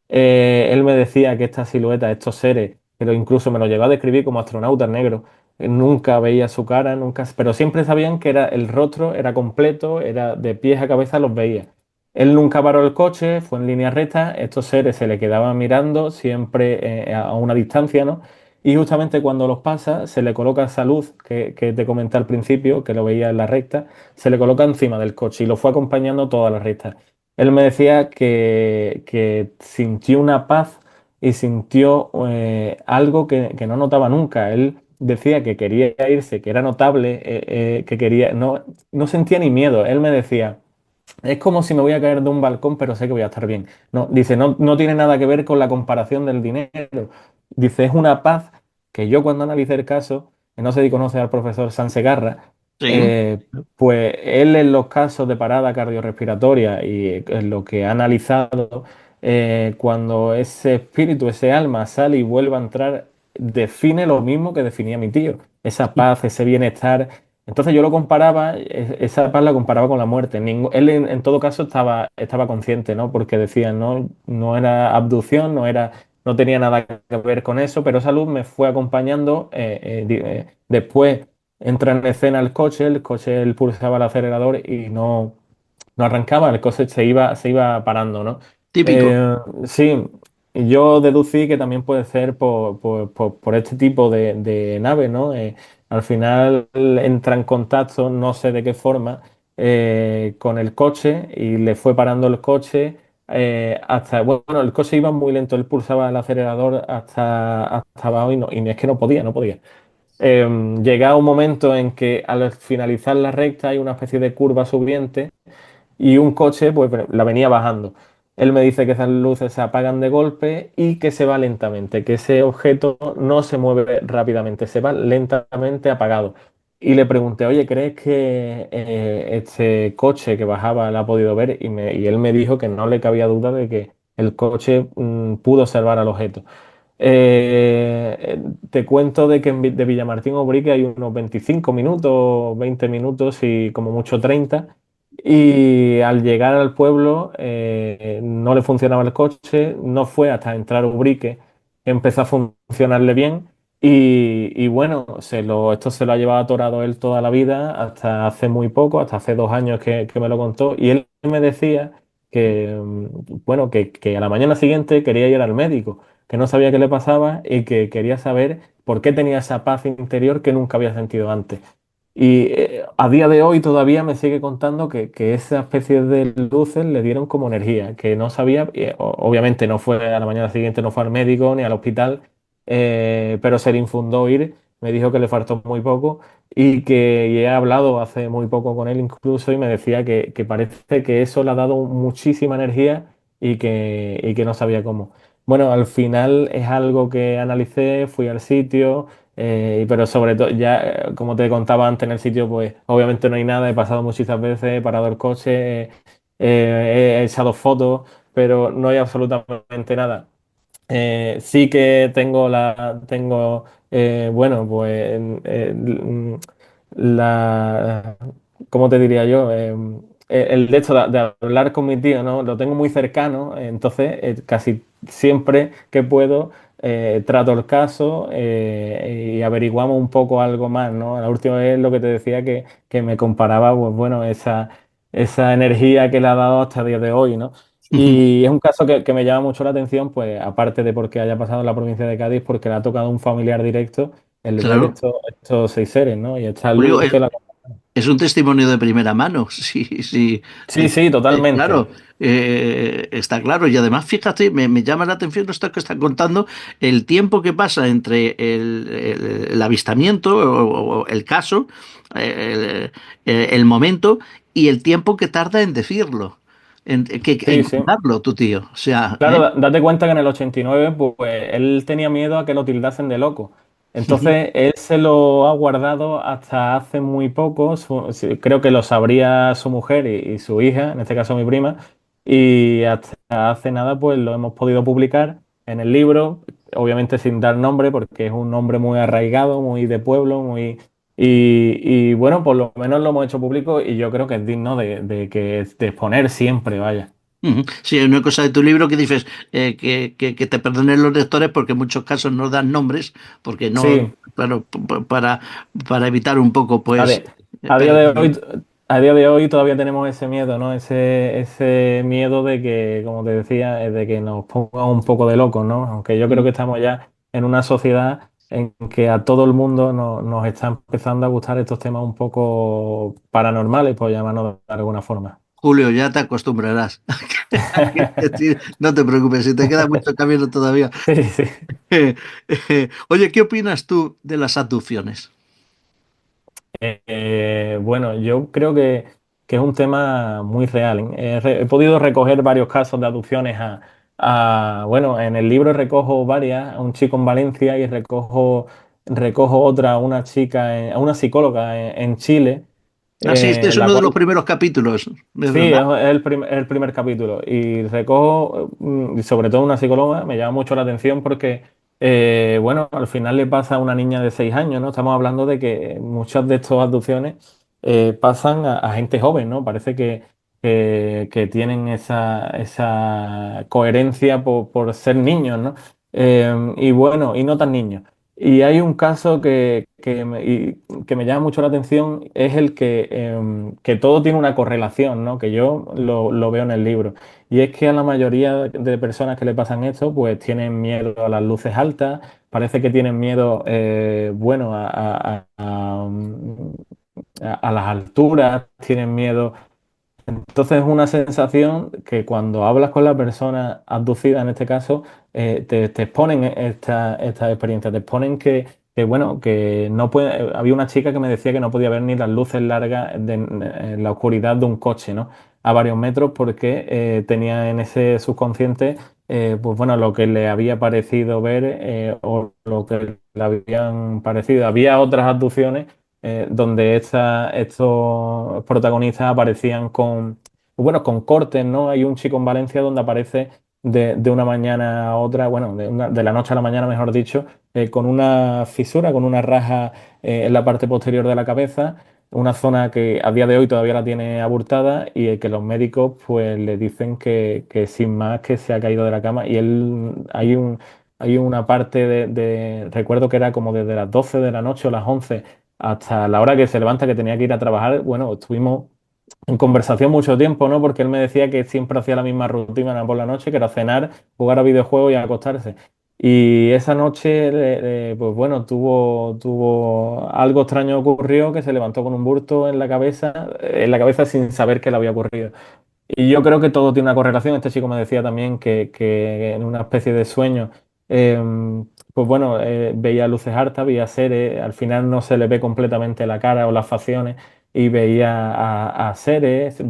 Speaker 2: Él me decía que esta silueta, estos seres, pero incluso me lo llegó a describir como astronautas negros, nunca veía su cara, nunca, pero siempre sabían que era el rostro, era completo, era de pies a cabeza, los veía. Él nunca paró el coche, fue en línea recta, estos seres se le quedaban mirando siempre a una distancia, ¿no? Y justamente cuando los pasa, se le coloca esa luz que te comenté al principio, que lo veía en la recta, se le coloca encima del coche y lo fue acompañando toda la recta. Él me decía que sintió una paz y sintió algo que no notaba nunca. Él decía que quería irse, que era notable, que quería, no sentía ni miedo. Él me decía, es como si me voy a caer de un balcón, pero sé que voy a estar bien. No, dice, no tiene nada que ver con la comparación del dinero. Dice, es una paz que yo cuando analicé el caso, que no sé si conoce al profesor Sansegarra,
Speaker 1: Sí.
Speaker 2: eh, pues él en los casos de parada cardiorrespiratoria y en lo que ha analizado, cuando ese espíritu, ese alma sale y vuelve a entrar, define lo mismo que definía mi tío. Esa paz, ese bienestar. Entonces yo lo comparaba, esa paz la comparaba con la muerte. Él en todo caso estaba consciente, ¿no? Porque decía, no era abducción, no tenía nada que ver con eso, pero esa luz me fue acompañando. Después entra en escena el coche él pulsaba el acelerador y no arrancaba, el coche se iba parando, ¿no?
Speaker 1: Típico.
Speaker 2: Sí, y yo deducí que también puede ser por este tipo de nave, ¿no? Al final entra en contacto, no sé de qué forma, con el coche y le fue parando el coche hasta, bueno, el coche iba muy lento, él pulsaba el acelerador hasta abajo y es que no podía. Llega un momento en que al finalizar la recta hay una especie de curva subiente y un coche pues la venía bajando. Él me dice que esas luces se apagan de golpe y que se va lentamente, que ese objeto no se mueve rápidamente, se va lentamente apagado. Y le pregunté, oye, ¿crees que este coche que bajaba la ha podido ver? Y él me dijo que no le cabía duda de que el coche pudo observar al objeto. Te cuento de que de Villamartín a Ubrique hay unos 25 minutos, 20 minutos y como mucho 30. Y al llegar al pueblo no le funcionaba el coche, no fue hasta entrar a Ubrique que empezó a funcionarle bien. Y bueno, esto se lo ha llevado atorado él toda la vida, hasta hace muy poco, hasta hace 2 años que me lo contó. Y él me decía que, bueno, que a la mañana siguiente quería ir al médico, que no sabía qué le pasaba y que quería saber por qué tenía esa paz interior que nunca había sentido antes. Y a día de hoy todavía me sigue contando que esa especie de luces le dieron como energía, que no sabía, y, obviamente no fue a la mañana siguiente, no fue al médico ni al hospital, pero se le infundó ir, me dijo que le faltó muy poco y he hablado hace muy poco con él incluso y me decía que parece que eso le ha dado muchísima energía y que no sabía cómo. Bueno, al final es algo que analicé, fui al sitio. Pero sobre todo, ya como te contaba antes en el sitio, pues obviamente no hay nada, he pasado muchísimas veces, he parado el coche, he echado fotos, pero no hay absolutamente nada. Sí que bueno, pues la, ¿cómo te diría yo? El hecho de hablar con mi tío, ¿no? Lo tengo muy cercano, entonces casi siempre que puedo trato el caso y averiguamos un poco algo más, ¿no? La última vez lo que te decía que me comparaba, pues bueno, esa energía que le ha dado hasta el día de hoy, ¿no? Y es un caso que me llama mucho la atención, pues aparte de porque haya pasado en la provincia de Cádiz, porque le ha tocado a un familiar directo el ver
Speaker 1: Claro.
Speaker 2: estos 6 seres, ¿no? Y esta
Speaker 1: Julio,
Speaker 2: luz que la...
Speaker 1: es un testimonio de primera mano, sí, sí,
Speaker 2: Sí, sí, totalmente.
Speaker 1: claro, está claro. Y además, fíjate, me llama la atención esto que está contando, el tiempo que pasa entre el avistamiento o el caso, el momento y el tiempo que tarda en decirlo, en
Speaker 2: Sí, sí.
Speaker 1: contarlo, tu tío. O sea,
Speaker 2: Claro, date cuenta que en el 89, pues él tenía miedo a que lo tildasen de loco. Entonces, él se lo ha guardado hasta hace muy poco. Sí, creo que lo sabría su mujer y su hija, en este caso mi prima. Y hasta hace nada, pues lo hemos podido publicar en el libro, obviamente sin dar nombre, porque es un nombre muy arraigado, muy de pueblo, muy. Y bueno, por lo menos lo hemos hecho público y yo creo que es digno de exponer siempre, vaya.
Speaker 1: ujú. Sí, hay una cosa de tu libro que dices que te perdonen los lectores porque en muchos casos no dan nombres, porque no,
Speaker 2: Sí.
Speaker 1: claro, para evitar un poco,
Speaker 2: A,
Speaker 1: pues,
Speaker 2: de- a día de hoy, a día de hoy todavía tenemos ese miedo, ¿no? Ese miedo de que, como te decía, de que nos ponga un poco de locos, ¿no? Aunque yo creo que estamos ya en una sociedad en que a todo el mundo nos está empezando a gustar estos temas un poco paranormales, por llamarlo de alguna forma.
Speaker 1: Julio, ya te acostumbrarás. No te preocupes, si te queda mucho camino todavía.
Speaker 2: Sí, sí.
Speaker 1: Oye, ¿qué opinas tú de las abducciones?
Speaker 2: Bueno, yo creo que es un tema muy real. He podido recoger varios casos de abducciones bueno, en el libro recojo varias, a un chico en Valencia y recojo otra, a una chica, a una psicóloga en Chile,
Speaker 1: Ah, sí, este es
Speaker 2: la
Speaker 1: uno de
Speaker 2: cual
Speaker 1: los primeros capítulos, ¿es
Speaker 2: sí,
Speaker 1: verdad?
Speaker 2: es el primer capítulo y recojo, y sobre todo una psicóloga, me llama mucho la atención porque, bueno, al final le pasa a una niña de 6 años, ¿no? Estamos hablando de que muchas de estas abducciones pasan a gente joven, ¿no? Parece que tienen esa coherencia por ser niños, ¿no? Y bueno, y no tan niños. Y hay un caso que me llama mucho la atención, es el que todo tiene una correlación, ¿no? Que yo lo veo en el libro. Y es que a la mayoría de personas que le pasan esto, pues tienen miedo a las luces altas, parece que tienen miedo, bueno, a las alturas, tienen miedo. Entonces es una sensación que cuando hablas con la persona abducida, en este caso, te exponen esta experiencia, te exponen bueno, que no puede. Había una chica que me decía que no podía ver ni las luces largas en la oscuridad de un coche, ¿no? A varios metros porque tenía en ese subconsciente, pues bueno, lo que le había parecido ver o lo que le habían parecido. Había otras abducciones donde estos protagonistas aparecían bueno, con cortes, ¿no? Hay un chico en Valencia donde aparece de una mañana a otra, bueno, de la noche a la mañana, mejor dicho, con una fisura, con una raja en la parte posterior de la cabeza, una zona que a día de hoy todavía la tiene abultada y que los médicos pues le dicen que sin más que se ha caído de la cama y él hay una parte recuerdo que era como desde las 12 de la noche o las 11 hasta la hora que se levanta, que tenía que ir a trabajar. Bueno, estuvimos en conversación mucho tiempo, ¿no? Porque él me decía que siempre hacía la misma rutina por la noche, que era cenar, jugar a videojuegos y acostarse. Y esa noche, pues bueno, tuvo algo extraño ocurrió, que se levantó con un bulto en la cabeza sin saber qué le había ocurrido. Y yo creo que todo tiene una correlación. Este chico me decía también que en una especie de sueño, pues bueno, veía luces hartas, veía seres, al final no se le ve completamente la cara o las facciones, y veía a seres,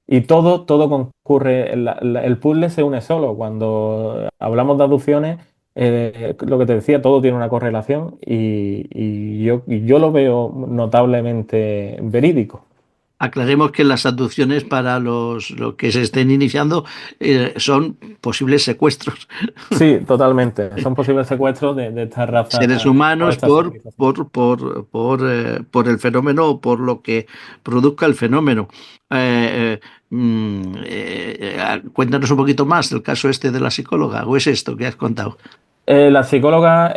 Speaker 2: y todo concurre, el puzzle se une solo. Cuando hablamos de abducciones, lo que te decía, todo tiene una correlación y yo lo veo notablemente verídico.
Speaker 1: Aclaremos que las abducciones para los que se estén iniciando son posibles secuestros.
Speaker 2: Sí, totalmente. Son posibles secuestros de esta
Speaker 1: Seres
Speaker 2: raza o
Speaker 1: humanos
Speaker 2: esta civilización.
Speaker 1: por el fenómeno o por lo que produzca el fenómeno. Cuéntanos un poquito más del caso este de la psicóloga, o es esto que has contado.
Speaker 2: La psicóloga,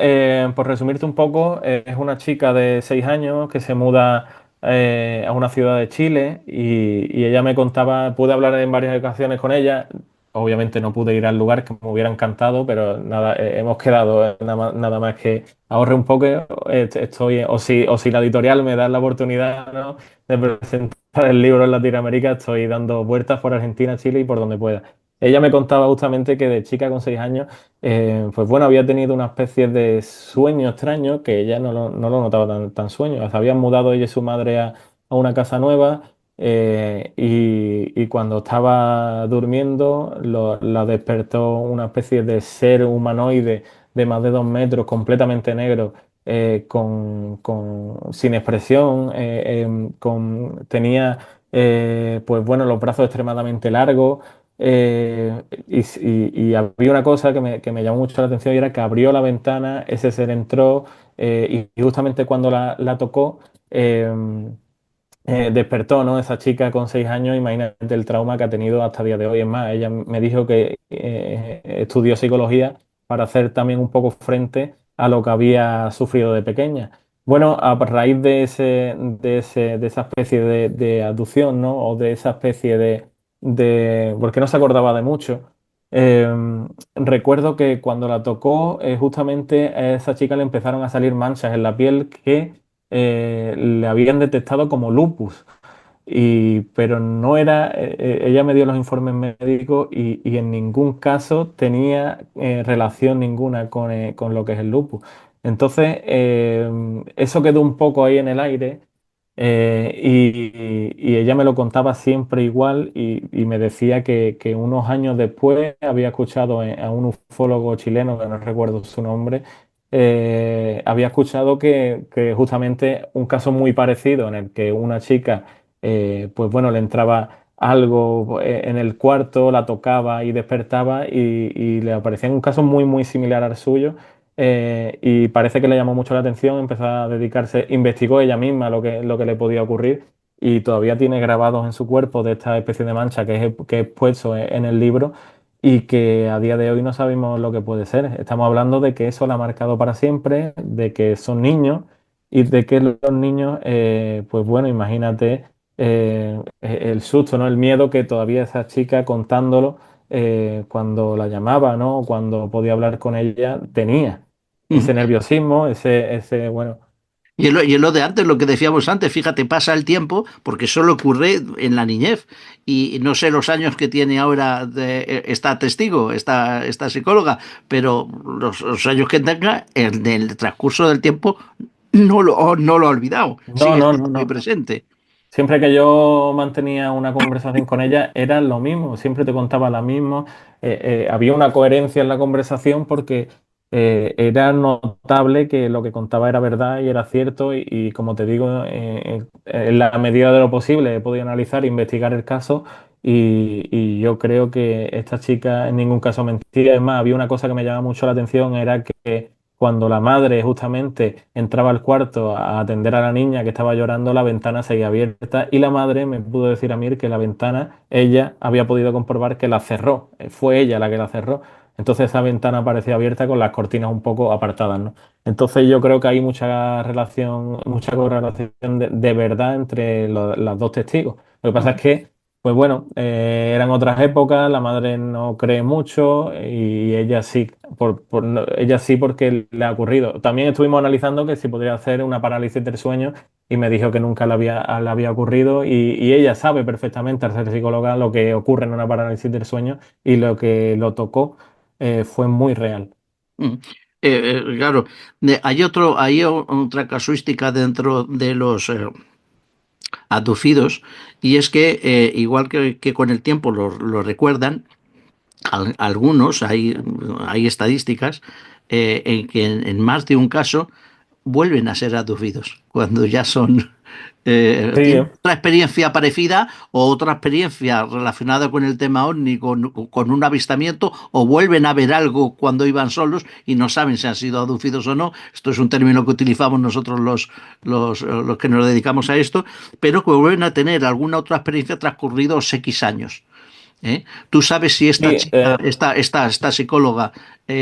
Speaker 2: por resumirte un poco, es una chica de 6 años que se muda a una ciudad de Chile y ella me contaba, pude hablar en varias ocasiones con ella. obviamente no pude ir al lugar, que me hubiera encantado, pero nada, hemos quedado, nada más que ahorre un poco, estoy, o si la editorial me da la oportunidad, ¿no?, de presentar el libro en Latinoamérica, estoy dando vueltas por Argentina, Chile y por donde pueda. Ella me contaba justamente que de chica con 6 años, pues bueno, había tenido una especie de sueño extraño que ella no lo notaba tan sueño. O sea, habían mudado ella y su madre a una casa nueva, y cuando estaba durmiendo la despertó una especie de ser humanoide de más de 2 metros, completamente negro, sin expresión, tenía, pues bueno, los brazos extremadamente largos. Y había una cosa que me llamó mucho la atención, y era que abrió la ventana, ese ser entró, y justamente cuando la tocó, despertó, ¿no? Esa chica con 6 años, imagínate el trauma que ha tenido hasta el día de hoy. Es más, ella me dijo que estudió psicología para hacer también un poco frente a lo que había sufrido de pequeña. Bueno, a raíz de esa especie de abducción, ¿no? O de esa especie porque no se acordaba de mucho. eh, Recuerdo que cuando la tocó, justamente a esa chica le empezaron a salir manchas en la piel que le habían detectado como lupus. Pero no era, ella me dio los informes médicos, y en ningún caso tenía relación ninguna con lo que es el lupus. Entonces, eso quedó un poco ahí en el aire, y ella me lo contaba siempre igual, y me decía que unos años después había escuchado a un ufólogo chileno, que no recuerdo su nombre, había escuchado que justamente un caso muy parecido en el que una chica, pues bueno, le entraba algo en el cuarto, la tocaba y despertaba, y le aparecía un caso muy, muy similar al suyo. Y parece que le llamó mucho la atención, empezó a dedicarse, investigó ella misma lo que le podía ocurrir, y todavía tiene grabados en su cuerpo de esta especie de mancha que he puesto en el libro, y que a día de hoy no sabemos lo que puede ser. Estamos hablando de que eso la ha marcado para siempre, de que son niños, y de que los niños, pues bueno, imagínate el susto, ¿no? El miedo que todavía esa chica contándolo, cuando la llamaba, ¿no? Cuando podía hablar con ella, tenía
Speaker 1: Ujú.
Speaker 2: ese nerviosismo, bueno.
Speaker 1: Y es lo de antes, lo que decíamos antes, fíjate, pasa el tiempo, porque solo ocurre en la niñez. Y no sé los años que tiene ahora esta testigo, esta psicóloga, pero los años que tenga, en el transcurso del tiempo, no lo ha olvidado,
Speaker 2: No,
Speaker 1: sigue
Speaker 2: no,
Speaker 1: estando
Speaker 2: no,
Speaker 1: muy
Speaker 2: no.
Speaker 1: presente.
Speaker 2: Siempre que yo mantenía una conversación con ella era lo mismo, siempre te contaba lo mismo. Había una coherencia en la conversación, porque era notable que lo que contaba era verdad y era cierto, y como te digo, en la medida de lo posible he podido analizar e investigar el caso, y yo creo que esta chica en ningún caso mentía. Es más, había una cosa que me llamaba mucho la atención, era que cuando la madre justamente entraba al cuarto a atender a la niña que estaba llorando, la ventana seguía abierta, y la madre me pudo decir a mí que la ventana, ella había podido comprobar que la cerró, fue ella la que la cerró. Entonces esa ventana parecía abierta con las cortinas un poco apartadas, ¿no? Entonces yo creo que hay mucha relación, mucha correlación de verdad entre las dos testigos. Lo que pasa es que, pues bueno, eran otras épocas, la madre no cree mucho, y ella sí, ella sí porque le ha ocurrido. También estuvimos analizando que si podría hacer una parálisis del sueño, y me dijo que nunca le había ocurrido, y ella sabe perfectamente, al ser psicóloga, lo que ocurre en una parálisis del sueño, y lo que lo tocó fue muy real.
Speaker 1: Mm. Claro, hay otra casuística dentro de los abducidos, y es que igual que con el tiempo lo recuerdan, algunos, hay estadísticas en que en más de un caso vuelven a ser abducidos cuando ya son
Speaker 2: Sí,
Speaker 1: tienen otra experiencia parecida o otra experiencia relacionada con el tema ovni, con un avistamiento, o vuelven a ver algo cuando iban solos y no saben si han sido abducidos o no. Esto es un término que utilizamos nosotros los que nos dedicamos a esto, pero que vuelven a tener alguna otra experiencia transcurridos X años. ¿eh? ¿Tú sabes si esta
Speaker 2: Sí,
Speaker 1: chica, esta psicóloga,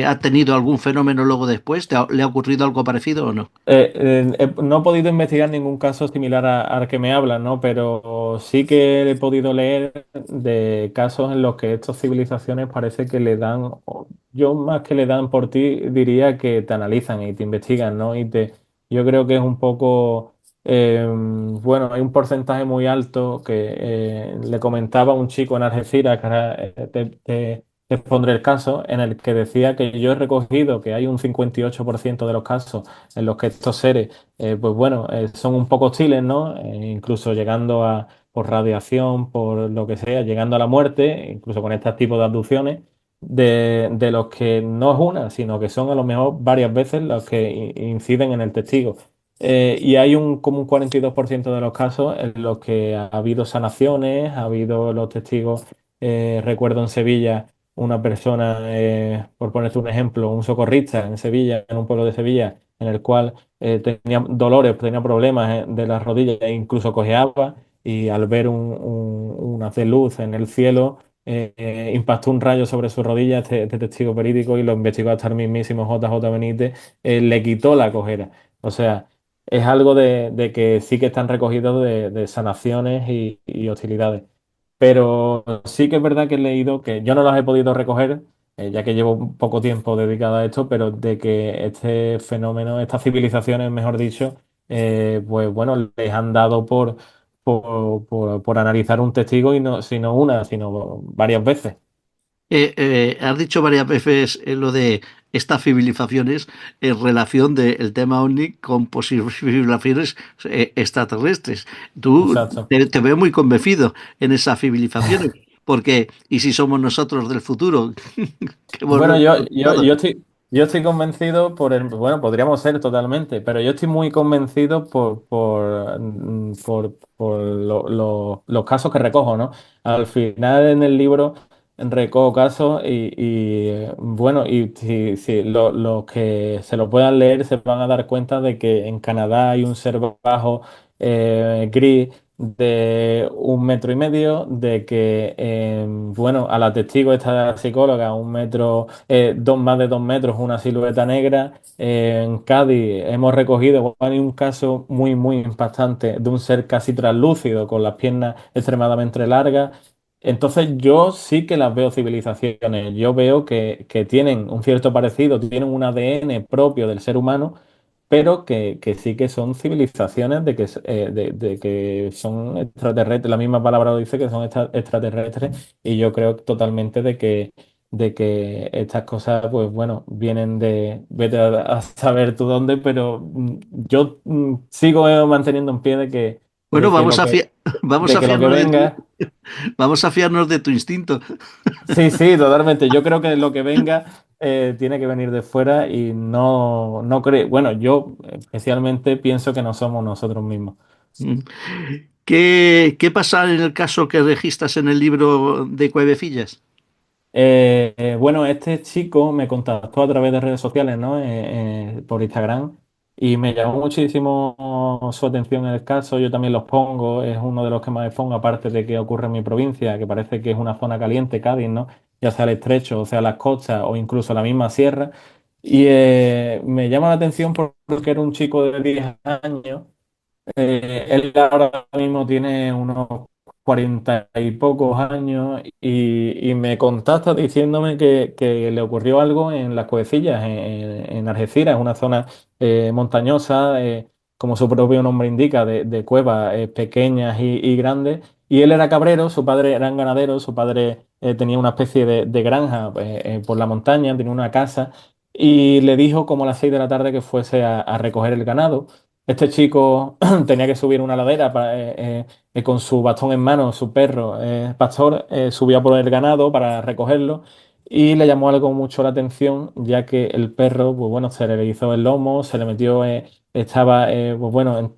Speaker 1: ha tenido algún fenómeno luego después? ¿Le ha ocurrido algo parecido o no?
Speaker 2: no he podido investigar ningún caso similar al que me hablan, ¿no? Pero sí que he podido leer de casos en los que estas civilizaciones parece que le dan, yo más que le dan por ti, diría que te analizan y te investigan, ¿no? Yo creo que es un poco, bueno, hay un porcentaje muy alto que le comentaba a un chico en Algeciras, que ahora te pondré el caso, en el que decía que yo he recogido que hay un 58% de los casos en los que estos seres, pues bueno, son un poco hostiles, ¿no? Incluso llegando a, por radiación, por lo que sea, llegando a la muerte, incluso con este tipo de abducciones, de los que no es una, sino que son a lo mejor varias veces los que inciden en el testigo. Y hay como un 42% de los casos en los que ha habido sanaciones, ha habido los testigos, recuerdo en Sevilla una persona, por ponerte un ejemplo, un socorrista en Sevilla, en un pueblo de Sevilla, en el cual tenía dolores, tenía problemas de las rodillas e incluso cojeaba y al ver una haz de luz en el cielo, impactó un rayo sobre su rodilla, este testigo verídico, y lo investigó hasta el mismísimo JJ Benítez, le quitó la cojera. O sea, es algo de que sí que están recogidos de sanaciones y hostilidades. Pero sí que es verdad que he leído que yo no los he podido recoger, ya que llevo un poco tiempo dedicado a esto, pero de que este fenómeno, estas civilizaciones, mejor dicho, pues bueno, les han dado por analizar un testigo y no, sino una, sino varias veces.
Speaker 1: Has dicho varias veces lo de estas civilizaciones en relación del tema OVNI con posibles civilizaciones extraterrestres. Tú
Speaker 2: Exacto.
Speaker 1: te veo muy convencido en esas civilizaciones, porque ¿y si somos nosotros del futuro? Que
Speaker 2: Bueno,
Speaker 1: volvemos al pasado.
Speaker 2: yo estoy convencido bueno, podríamos ser totalmente, pero yo estoy muy convencido por los casos que recojo, ¿no? Al final en el libro recojo casos bueno, y si los que se lo puedan leer se van a dar cuenta de que en Canadá hay un ser bajo gris de 1,5 metros, de que, bueno, a la testigo esta psicóloga, 1 metro, más de 2 metros, una silueta negra. En Cádiz hemos recogido, hay un caso muy, muy impactante de un ser casi translúcido, con las piernas extremadamente largas. Entonces yo sí que las veo civilizaciones, yo veo que tienen un cierto parecido, tienen un ADN propio del ser humano, pero que sí que son civilizaciones de que son extraterrestres. La misma palabra lo dice, que son extraterrestres, y yo creo totalmente de que estas cosas, pues bueno, vienen vete a saber tú dónde, pero yo sigo manteniendo en pie
Speaker 1: Bueno,
Speaker 2: de que lo que,
Speaker 1: vamos
Speaker 2: de
Speaker 1: a
Speaker 2: que lo que
Speaker 1: fiarnos de
Speaker 2: venga.
Speaker 1: vamos a fiarnos de tu instinto.
Speaker 2: Sí, sí, totalmente. Yo creo que lo que venga tiene que venir de fuera y no creo. Bueno, yo especialmente pienso que no somos nosotros mismos.
Speaker 1: Mm. ¿Qué pasa en el caso que registras en el libro de Cuevecillas?
Speaker 2: Bueno, este chico me contactó a través de redes sociales, ¿no? Por Instagram, y me llamó muchísimo su atención el caso. Yo también los pongo, es uno de los que más expongo, aparte de que ocurre en mi provincia, que parece que es una zona caliente, Cádiz, ¿no? Ya sea el estrecho, o sea las costas, o incluso la misma sierra. Y me llama la atención porque era un chico de 10 años. Él ahora mismo tiene unos 40 y pocos años, y me contacta diciéndome que le ocurrió algo en Las Cuevecillas, en Algeciras, una zona montañosa, como su propio nombre indica, de cuevas pequeñas y grandes. Y él era cabrero, su padre era ganadero, su padre tenía una especie de granja por la montaña, tenía una casa, y le dijo como a las 6 de la tarde que fuese a recoger el ganado. Este chico tenía que subir una ladera con su bastón en mano, su perro, pastor, subía por el ganado para recogerlo, y le llamó algo mucho la atención, ya que el perro, pues bueno, se le hizo el lomo, se le metió, estaba, pues bueno,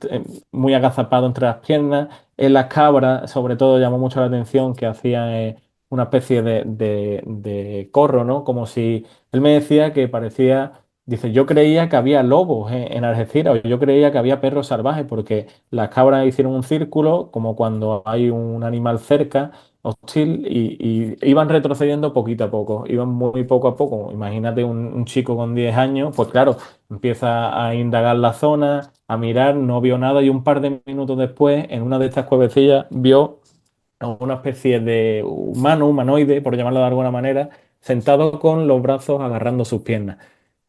Speaker 2: muy agazapado entre las piernas. En las cabras, sobre todo, llamó mucho la atención que hacían una especie de corro, ¿no? Como si él me decía que parecía. Dice, yo creía que había lobos en Algeciras, o yo creía que había perros salvajes, porque las cabras hicieron un círculo, como cuando hay un animal cerca, hostil y iban retrocediendo poquito a poco, iban muy poco a poco. Imagínate un chico con 10 años, pues claro, empieza a indagar la zona, a mirar, no vio nada y un par de minutos después, en una de estas cuevecillas, vio a una especie de humano, humanoide, por llamarlo de alguna manera, sentado con los brazos agarrando sus piernas.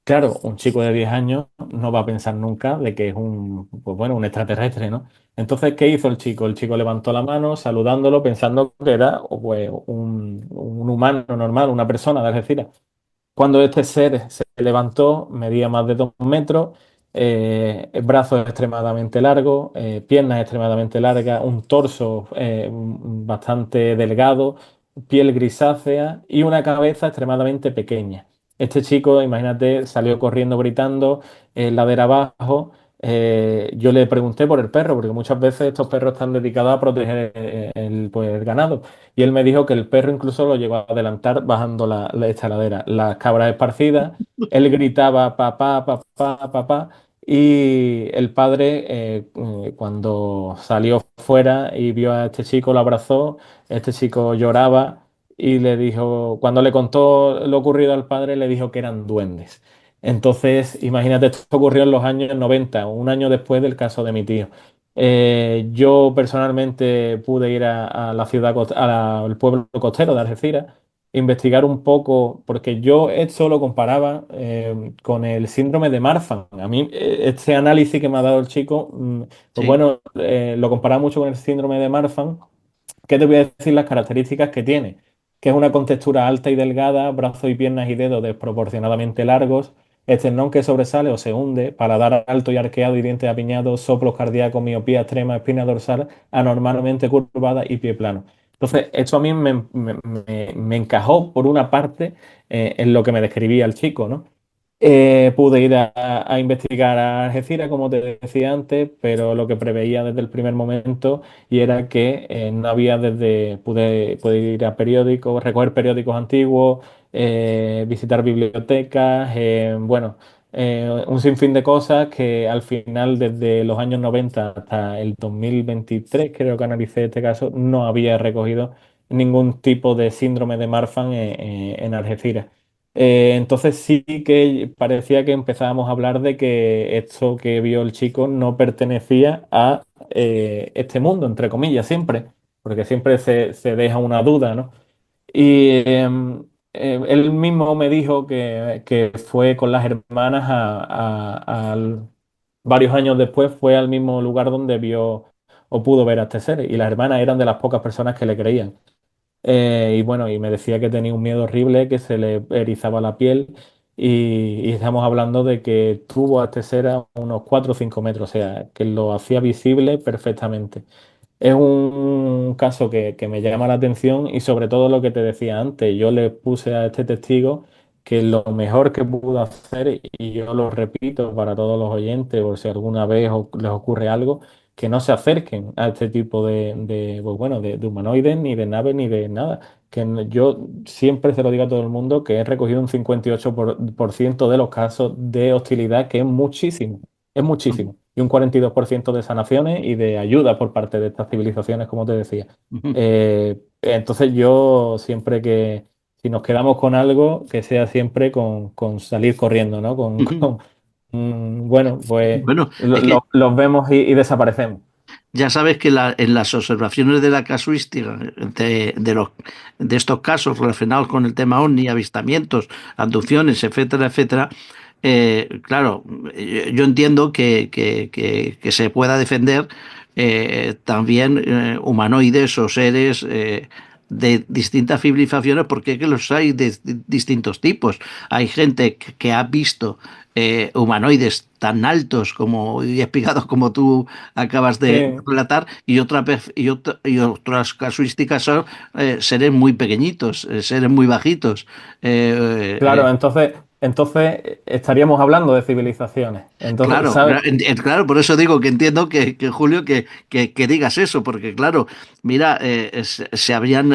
Speaker 2: Claro, un chico de 10 años no va a pensar nunca de que es pues bueno, un extraterrestre, ¿no? Entonces, ¿qué hizo el chico? El chico levantó la mano saludándolo pensando que era pues, un humano normal, una persona de Algeciras. Cuando este ser se levantó, medía más de 2 metros, brazos extremadamente largos, piernas extremadamente largas, un torso bastante delgado, piel grisácea y una cabeza extremadamente pequeña. Este chico, imagínate, salió corriendo gritando, ladera abajo. Yo le pregunté por el perro, porque muchas veces estos perros están dedicados a proteger pues, el ganado. Y él me dijo que el perro incluso lo llegó a adelantar bajando esta ladera. Las cabras esparcidas, él gritaba papá, papá, papá. Y el padre, cuando salió fuera y vio a este chico, lo abrazó. Este chico lloraba y le dijo, cuando le contó lo ocurrido al padre, le dijo que eran duendes. Entonces, imagínate, esto ocurrió en los años 90, un año después del caso de mi tío. Yo personalmente pude ir a la ciudad, al pueblo costero de Algeciras, investigar un poco, porque yo esto lo comparaba con el síndrome de Marfan. A mí, este análisis que me ha dado el chico, pues
Speaker 1: Sí.
Speaker 2: bueno, lo comparaba mucho con el síndrome de Marfan. ¿Qué te voy a decir las características que tiene? Que es una contextura alta y delgada, brazos y piernas y dedos desproporcionadamente largos, esternón que sobresale o se hunde, paladar alto y arqueado y dientes apiñados, soplos cardíacos, miopía extrema, espina dorsal anormalmente curvada y pie plano. Entonces, esto a mí me encajó por una parte en lo que me describía el chico, ¿no? Pude ir a investigar a Algeciras, como te decía antes, pero lo que preveía desde el primer momento y era que no había pude ir a periódicos, recoger periódicos antiguos, visitar bibliotecas, bueno, un sinfín de cosas que al final, desde los años 90 hasta el 2023, creo que analicé este caso, no había recogido ningún tipo de síndrome de Marfan en Algeciras. Entonces sí que parecía que empezábamos a hablar de que esto que vio el chico no pertenecía a este mundo, entre comillas, siempre, porque siempre se deja una duda, ¿no? Y él mismo me dijo que fue con las hermanas varios años después, fue al mismo lugar donde vio o pudo ver a este ser, y las hermanas eran de las pocas personas que le creían. Y bueno, y me decía que tenía un miedo horrible, que se le erizaba la piel y estamos hablando de que tuvo a este ser a unos 4 o 5 metros, o sea, que lo hacía visible perfectamente. Es un caso que me llama la atención y sobre todo lo que te decía antes, yo le puse a este testigo que lo mejor que pudo hacer, y yo lo repito para todos los oyentes, por si alguna vez les ocurre algo, que no se acerquen a este tipo pues bueno, de humanoides, ni de naves, ni de nada. Yo siempre se lo digo a todo el mundo que he recogido un 58% de los casos de hostilidad, que es muchísimo, es muchísimo. Y un 42% de sanaciones y de ayuda por parte de estas civilizaciones, como te decía. Entonces yo siempre si nos quedamos con algo, que sea siempre con salir corriendo, ¿no? Bueno, pues
Speaker 1: Bueno, es que
Speaker 2: los vemos y desaparecemos.
Speaker 1: ya sabes que en las observaciones de la casuística de estos casos relacionados con el tema OVNI, avistamientos, abducciones, etcétera, etcétera, claro, yo entiendo que se pueda defender también humanoides o seres de distintas civilizaciones, porque es que los hay de distintos tipos. Hay gente que ha visto humanoides tan altos como y espigados como tú acabas de
Speaker 2: Sí,
Speaker 1: relatar, y otras casuísticas son seres muy pequeñitos, seres muy bajitos.
Speaker 2: claro, entonces estaríamos hablando de civilizaciones. Entonces,
Speaker 1: Claro,
Speaker 2: ¿sabes?
Speaker 1: claro, por eso digo que entiendo Julio, que digas eso, porque claro, mira, se habían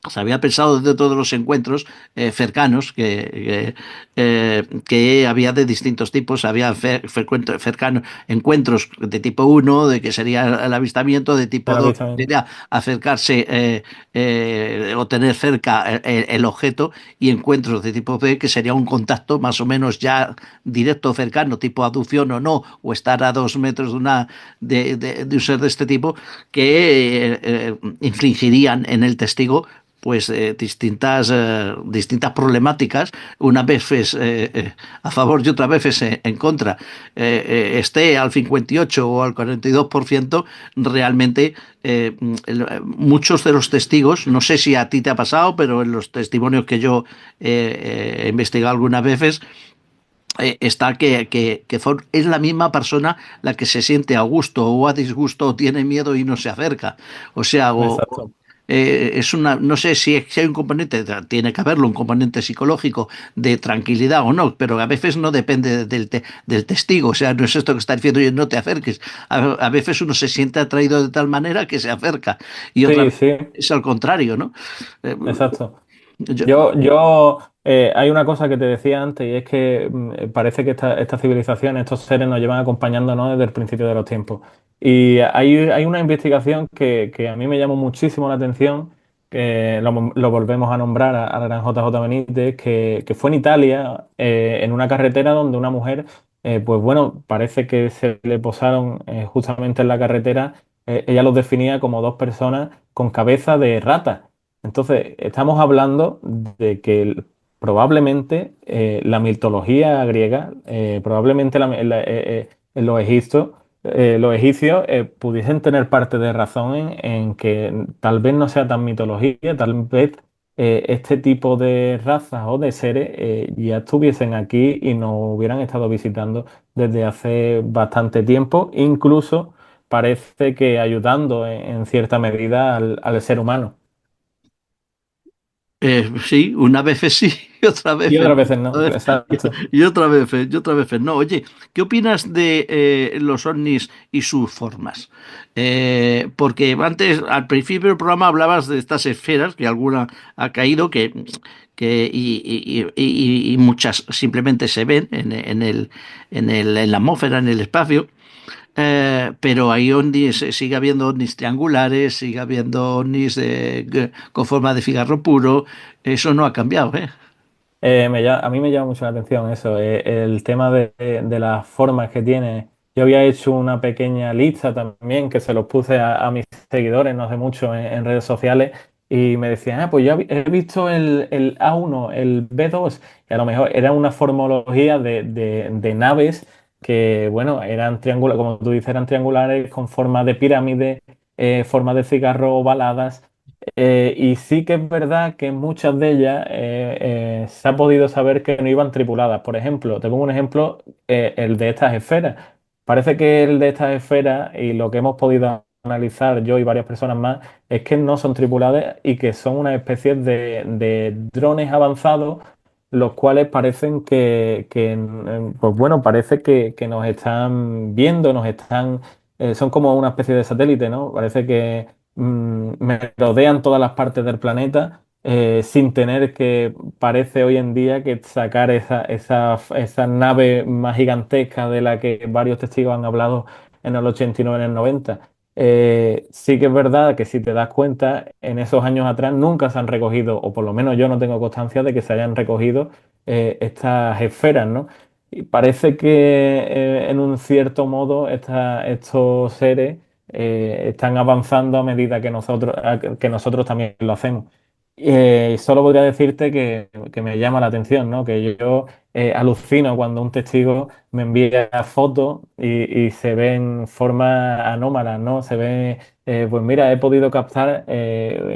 Speaker 1: se había pensado de todos los encuentros cercanos que había de distintos tipos. Había cercanos, encuentros de tipo uno de que sería el avistamiento, de tipo
Speaker 2: del
Speaker 1: 2
Speaker 2: avistamiento.
Speaker 1: sería acercarse o tener cerca el objeto, y encuentros de tipo B, que sería un contacto más o menos ya directo, cercano, tipo abducción o no, o estar a 2 metros de un ser de este tipo, que infligirían en el testigo pues distintas problemáticas, unas veces a favor y otras veces en contra. Esté al 58 o al 42%, realmente muchos de los testigos, no sé si a ti te ha pasado, pero en los testimonios que yo he investigado algunas veces, está es la misma persona la que se siente a gusto o a disgusto, o tiene miedo y no se acerca. O sea,
Speaker 2: Exacto.
Speaker 1: es una, no sé si hay un componente, tiene que haberlo, un componente psicológico de tranquilidad o no, pero a veces no depende del testigo. O sea, no es esto que está diciendo: oye, no te acerques. A veces uno se siente atraído de tal manera que se acerca, y otra
Speaker 2: Sí,
Speaker 1: vez
Speaker 2: sí,
Speaker 1: es al contrario, ¿no? Eh,
Speaker 2: exacto.
Speaker 1: yo-
Speaker 2: Hay una cosa que te decía antes y es que parece que esta civilización, estos seres nos llevan acompañando, ¿no?, desde el principio de los tiempos. Y hay una investigación que a mí me llamó muchísimo la atención, que lo volvemos a nombrar al gran JJ Benítez, que fue en Italia, en una carretera donde una mujer, pues bueno, parece que se le posaron justamente en la carretera. Ella los definía como dos personas con cabeza de rata. Entonces, estamos hablando de que probablemente la mitología griega, probablemente los egipcios pudiesen tener parte de razón en que tal vez no sea tan mitología, tal vez este tipo de razas o de seres ya estuviesen aquí y nos hubieran estado visitando desde hace bastante tiempo, incluso parece que ayudando en cierta medida al ser humano.
Speaker 1: Sí, una vez sí y otra vez
Speaker 2: Y otras
Speaker 1: no.
Speaker 2: veces no, exacto.
Speaker 1: Y otra vez, no. Oye, ¿qué opinas de los ovnis y sus formas? Porque antes, al principio del programa, hablabas de estas esferas, que alguna ha caído, y muchas simplemente se ven en la atmósfera, en el espacio. Pero hay ovnis, sigue habiendo ovnis triangulares, sigue habiendo ovnis con forma de cigarro puro. Eso no ha cambiado, ¿eh?
Speaker 2: A mí me llama mucho la atención eso, el tema de las formas que tiene. Yo había hecho una pequeña lista también que se los puse a mis seguidores no hace mucho en redes sociales y me decían, pues yo he visto el A1, el B2, y a lo mejor era una formología de naves que, bueno, eran triangulares, como tú dices, eran triangulares con forma de pirámide, forma de cigarro ovaladas. Y sí que es verdad que muchas de ellas se ha podido saber que no iban tripuladas. Por ejemplo, te pongo un ejemplo, el de estas esferas. Parece que el de estas esferas y lo que hemos podido analizar yo y varias personas más es que no son tripuladas y que son una especie de drones avanzados, los cuales parecen pues bueno, parece que nos están viendo, son como una especie de satélite, ¿no? Parece que me rodean todas las partes del planeta sin tener que, parece hoy en día, que sacar esa nave más gigantesca de la que varios testigos han hablado en el 89, en el 90. Sí que es verdad que si te das cuenta, en esos años atrás nunca se han recogido, o por lo menos yo no tengo constancia de que se hayan recogido estas esferas, ¿no? Y parece que en un cierto modo estos seres están avanzando a medida que nosotros también lo hacemos. Solo podría decirte que me llama la atención, ¿no? Que yo alucino cuando un testigo me envía fotos y se ven formas anómalas, ¿no? Se ve, pues mira, he podido captar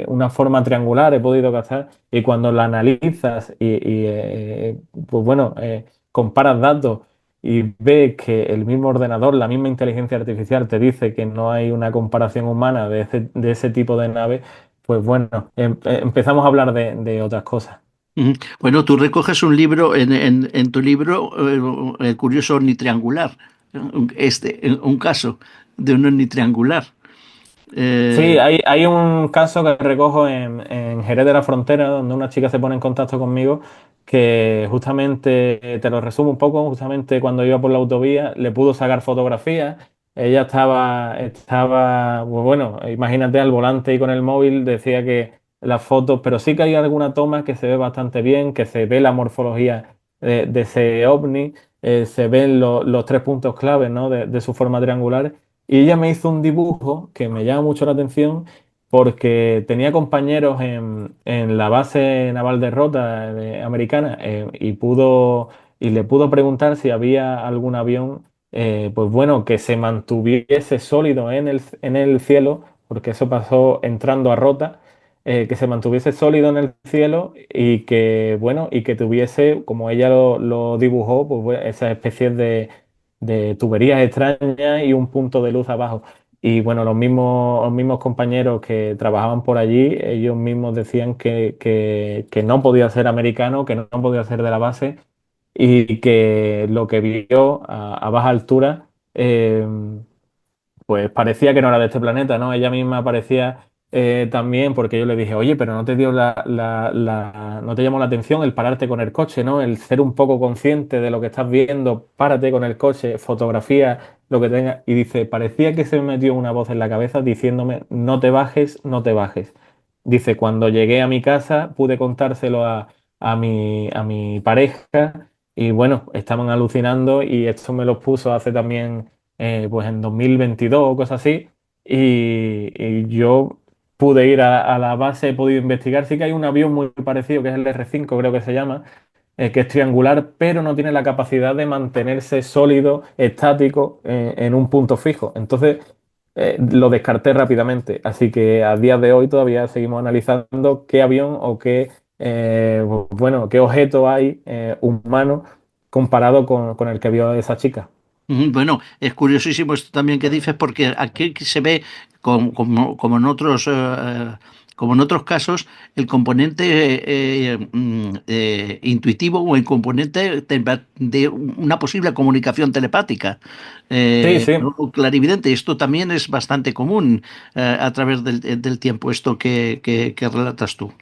Speaker 2: una forma triangular, he podido captar, y cuando la analizas pues bueno, comparas datos y ves que el mismo ordenador, la misma inteligencia artificial te dice que no hay una comparación humana de ese tipo de nave, pues bueno, empezamos a hablar de otras cosas.
Speaker 1: Ujú. Bueno, tú recoges un libro, en tu libro, el curioso ovni triangular. Un caso de un ovni triangular.
Speaker 2: Sí, hay un caso que recojo en Jerez de la Frontera, donde una chica se pone en contacto conmigo, que justamente, te lo resumo un poco, justamente cuando iba por la autovía le pudo sacar fotografías. Ella estaba, pues bueno, imagínate al volante y con el móvil, decía que las fotos, pero sí que hay alguna toma que se ve bastante bien, que se ve la morfología de ese ovni, se ven los tres puntos claves, ¿no? De su forma triangular. Y ella me hizo un dibujo que me llama mucho la atención porque tenía compañeros en la base naval de Rota americana, y le pudo preguntar si había algún avión, pues bueno, que se mantuviese sólido en el cielo, porque eso pasó entrando a Rota, que se mantuviese sólido en el cielo y que, bueno, y que tuviese, como ella lo dibujó, pues esas especies de tuberías extrañas y un punto de luz abajo. Y bueno, los mismos compañeros que trabajaban por allí, ellos mismos decían que no podía ser americano, que no podía ser de la base y que lo que vio a baja altura, pues parecía que no era de este planeta, ¿no? Ella misma parecía, también, porque yo le dije, oye, pero no te dio no te llamó la atención el pararte con el coche, ¿no? El ser un poco consciente de lo que estás viendo, párate con el coche, fotografía, lo que tenga. Y dice, parecía que se me metió una voz en la cabeza diciéndome, no te bajes, no te bajes. Dice, cuando llegué a mi casa pude contárselo a mi pareja y bueno, estaban alucinando y esto me lo puso hace también, pues en 2022 o cosas así, y yo pude ir a la base, he podido investigar. Sí que hay un avión muy parecido, que es el R5, creo que se llama, que es triangular, pero no tiene la capacidad de mantenerse sólido, estático, en un punto fijo. Entonces, lo descarté rápidamente. Así que a día de hoy todavía seguimos analizando qué avión o bueno, qué objeto hay, humano, comparado con el que vio esa chica.
Speaker 1: Bueno, es curiosísimo esto también que dices, porque aquí se ve, como en otros, como en otros casos, el componente intuitivo o el componente de una posible comunicación telepática,
Speaker 2: Sí, sí.
Speaker 1: o clarividente. Esto también es bastante común, a través del tiempo, esto que relatas tú.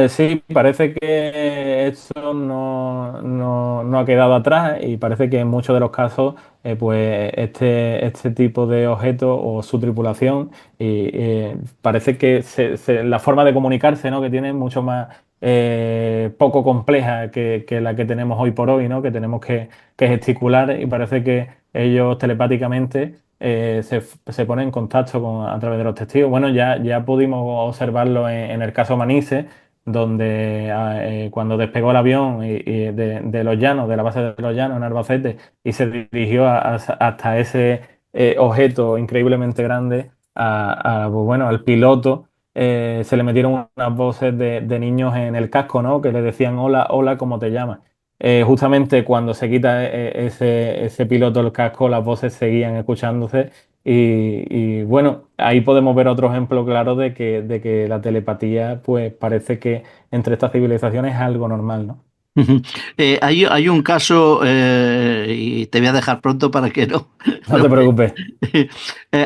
Speaker 2: Sí, parece que eso no ha quedado atrás y parece que en muchos de los casos, pues este tipo de objetos o su tripulación, parece que la forma de comunicarse, ¿no? Que tiene es mucho más, poco compleja que la que tenemos hoy por hoy, ¿no? Que tenemos que gesticular, y parece que ellos telepáticamente, se ponen en contacto a través de los testigos. Bueno, ya pudimos observarlo en el caso Manises, donde, cuando despegó el avión de Los Llanos, de la base de Los Llanos en Albacete, y se dirigió hasta ese, objeto increíblemente grande, pues bueno, al piloto, se le metieron unas voces de niños en el casco, ¿no? Que le decían, hola, hola, ¿cómo te llamas? Justamente cuando se quita, ese piloto el casco, las voces seguían escuchándose. Y bueno, ahí podemos ver otro ejemplo claro de que la telepatía, pues parece que entre estas civilizaciones es algo normal, ¿no?
Speaker 1: Ujú. Hay un caso, y te voy a dejar pronto para que no.
Speaker 2: No te preocupes.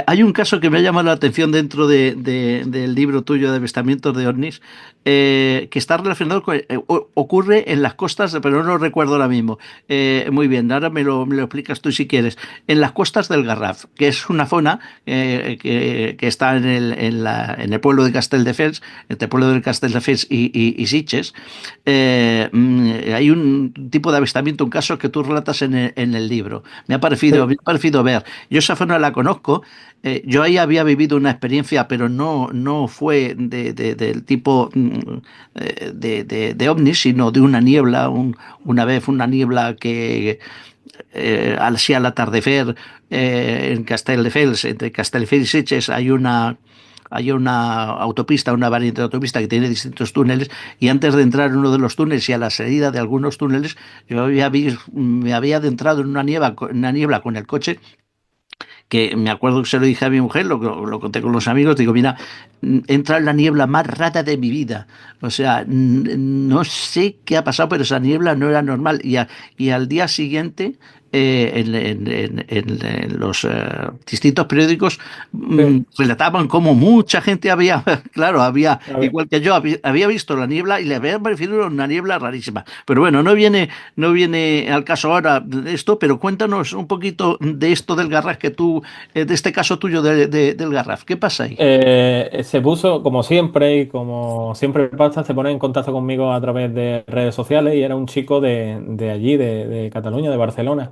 Speaker 1: Hay un caso que me ha llamado la atención dentro del libro tuyo de avistamientos de ovnis, que está relacionado con, ocurre en las costas, pero no lo recuerdo ahora mismo. Muy bien, ahora me lo explicas tú si quieres. En las costas del Garraf, que es una zona, que está en el pueblo de Castelldefels, entre el pueblo de Castelldefels y Sitges. Hay un tipo de avistamiento, un caso que tú relatas en el libro. Me
Speaker 2: Sí.
Speaker 1: ha parecido ver. Yo esa zona la conozco. Yo ahí había vivido una experiencia, pero no fue del tipo, de ovnis, sino de una niebla. Una vez una niebla que, así al atardecer, en Castelldefels, entre Castelldefels y Sitges, hay una autopista, una variante de autopista que tiene distintos túneles, y antes de entrar en uno de los túneles y a la salida de algunos túneles, me había adentrado en una niebla con el coche, que me acuerdo que se lo dije a mi mujer, lo conté con los amigos, digo, mira, entra en la niebla más rara de mi vida. O sea, no sé qué ha pasado, pero esa niebla no era normal. Y al día siguiente, en los distintos periódicos
Speaker 2: Sí.
Speaker 1: relataban cómo mucha gente había, claro, había,
Speaker 2: A ver,
Speaker 1: igual que yo, había visto la niebla y le había parecido una niebla rarísima. Pero bueno, no viene al caso ahora de esto, pero cuéntanos un poquito de esto del Garraf, de este caso tuyo del Garraf. ¿Qué pasa ahí?
Speaker 2: se puso, como siempre, y como siempre pasa, se pone en contacto conmigo a través de redes sociales y era un chico de allí, de Cataluña, de Barcelona.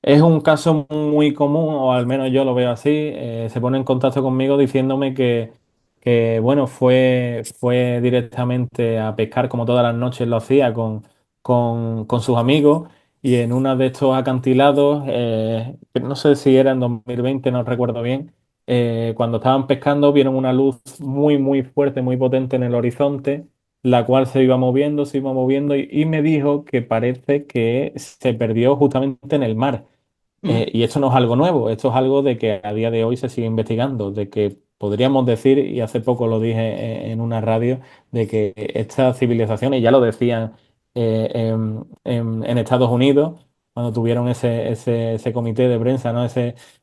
Speaker 2: Es un caso muy común, o al menos yo lo veo así. Se pone en contacto conmigo diciéndome bueno, fue directamente a pescar como todas las noches lo hacía con sus amigos y en uno de estos acantilados, que no sé si era en 2020, no recuerdo bien, cuando estaban pescando vieron una luz muy, muy fuerte, muy potente en el horizonte, la cual se iba moviendo y me dijo que parece que se perdió justamente en el mar.
Speaker 1: Ujú,
Speaker 2: Y esto no es algo nuevo, esto es algo de que a día de hoy se sigue investigando, de que podríamos decir, y hace poco lo dije en una radio, de que estas civilizaciones, ya lo decían en Estados Unidos, cuando tuvieron ese comité de prensa, ¿no?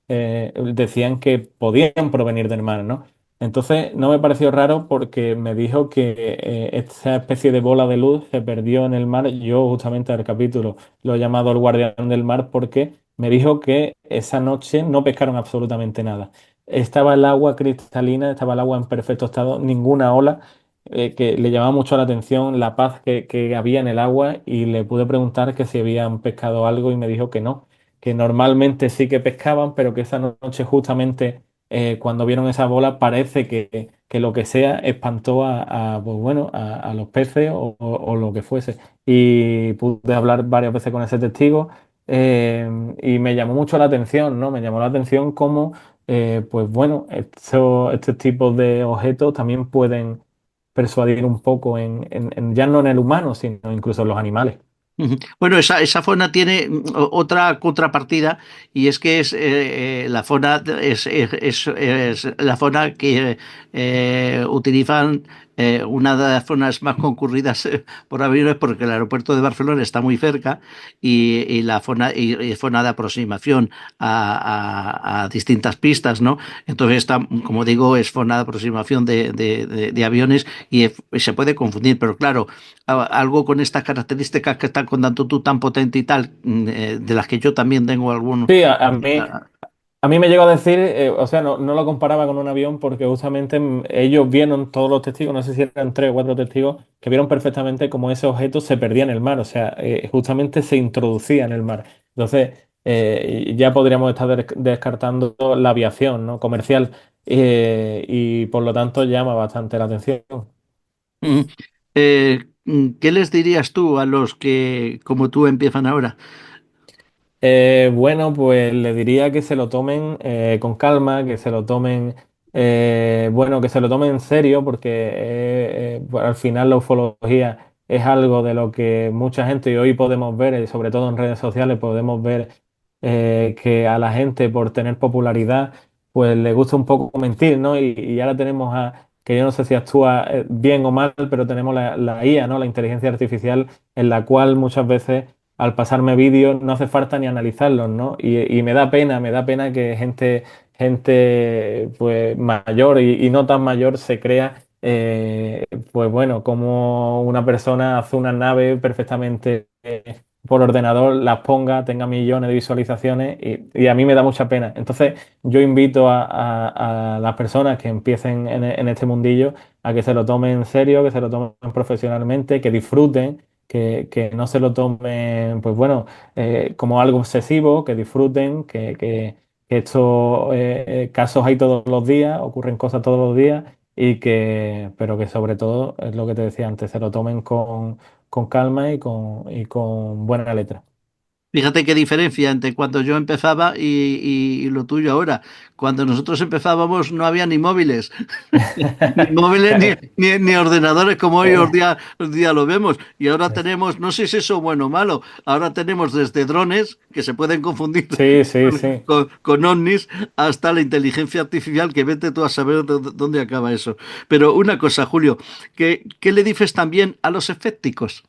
Speaker 2: Decían que podían provenir del mar, ¿no? Entonces no me pareció raro porque me dijo que esta especie de bola de luz se perdió en el mar. Yo justamente al capítulo lo he llamado el guardián del mar porque me dijo que esa noche no pescaron absolutamente nada. Estaba el agua cristalina, estaba el agua en perfecto estado, ninguna ola, que le llamaba mucho la atención la paz que había en el agua y le pude preguntar que si habían pescado algo y me dijo que no, que normalmente sí que pescaban, pero que esa noche justamente cuando vieron esa bola parece que lo que sea espantó pues bueno, a los peces o lo que fuese. Y pude hablar varias veces con ese testigo y me llamó mucho la atención, ¿no? Me llamó la atención cómo, pues bueno, este tipo de objetos también pueden persuadir un poco ya no en el humano, sino incluso en los animales.
Speaker 1: ujú. Bueno, esa fauna tiene otra contrapartida y es que la fauna es la fauna que utilizan una de las zonas más concurridas por aviones porque el aeropuerto de Barcelona está muy cerca y la fauna y zona de aproximación a distintas pistas, ¿no? Entonces está, como digo, es zona de aproximación de aviones y se puede confundir, pero claro, algo con estas características que estás contando tú tan potente y tal, de las que yo también tengo algún...
Speaker 2: Sí,
Speaker 1: ah,
Speaker 2: a mí me llegó a decir, o sea, no lo comparaba con un avión porque justamente ellos vieron todos los testigos, no sé si eran tres o cuatro testigos, que vieron perfectamente cómo ese objeto se perdía en el mar, o sea, justamente se introducía en el mar. Entonces, ya podríamos estar descartando la aviación, ¿no? Comercial, y por lo tanto llama bastante la atención.
Speaker 1: mm, ¿Qué les dirías tú a los que, como tú, empiezan ahora?
Speaker 2: Bueno, pues le diría que se lo tomen con calma, que se lo tomen, bueno, que se lo tomen en serio, porque pues, al final la ufología es algo de lo que mucha gente, y hoy podemos ver, y sobre todo en redes sociales, podemos ver que a la gente por tener popularidad, pues le gusta un poco mentir, ¿no? Y ahora tenemos que yo no sé si actúa bien o mal, pero tenemos la IA, ¿no? La inteligencia artificial, en la cual muchas veces al pasarme vídeos no hace falta ni analizarlos, ¿no? Y me da pena que gente pues mayor y no tan mayor se crea, pues bueno, como una persona hace una nave perfectamente por ordenador, las ponga, tenga millones de visualizaciones y a mí me da mucha pena. Entonces yo invito a las personas que empiecen en este mundillo a que se lo tomen en serio, que se lo tomen profesionalmente, que disfruten que no se lo tomen, pues bueno, como algo obsesivo, que disfruten, que estos casos hay todos los días, ocurren cosas todos los días pero que sobre todo, es lo que te decía antes, se lo tomen con calma y con buena letra.
Speaker 1: Fíjate qué diferencia entre cuando yo empezaba y lo tuyo ahora. Cuando nosotros empezábamos no había ni móviles, ni móviles ni ordenadores como hoy día lo vemos. Y ahora tenemos, no sé si eso es bueno o malo, ahora tenemos desde drones que se pueden confundir
Speaker 2: Sí, sí, sí.
Speaker 1: con ovnis hasta la inteligencia artificial que vete tú a saber dónde acaba eso. Pero una cosa, Julio, ¿qué le dices también a los escépticos?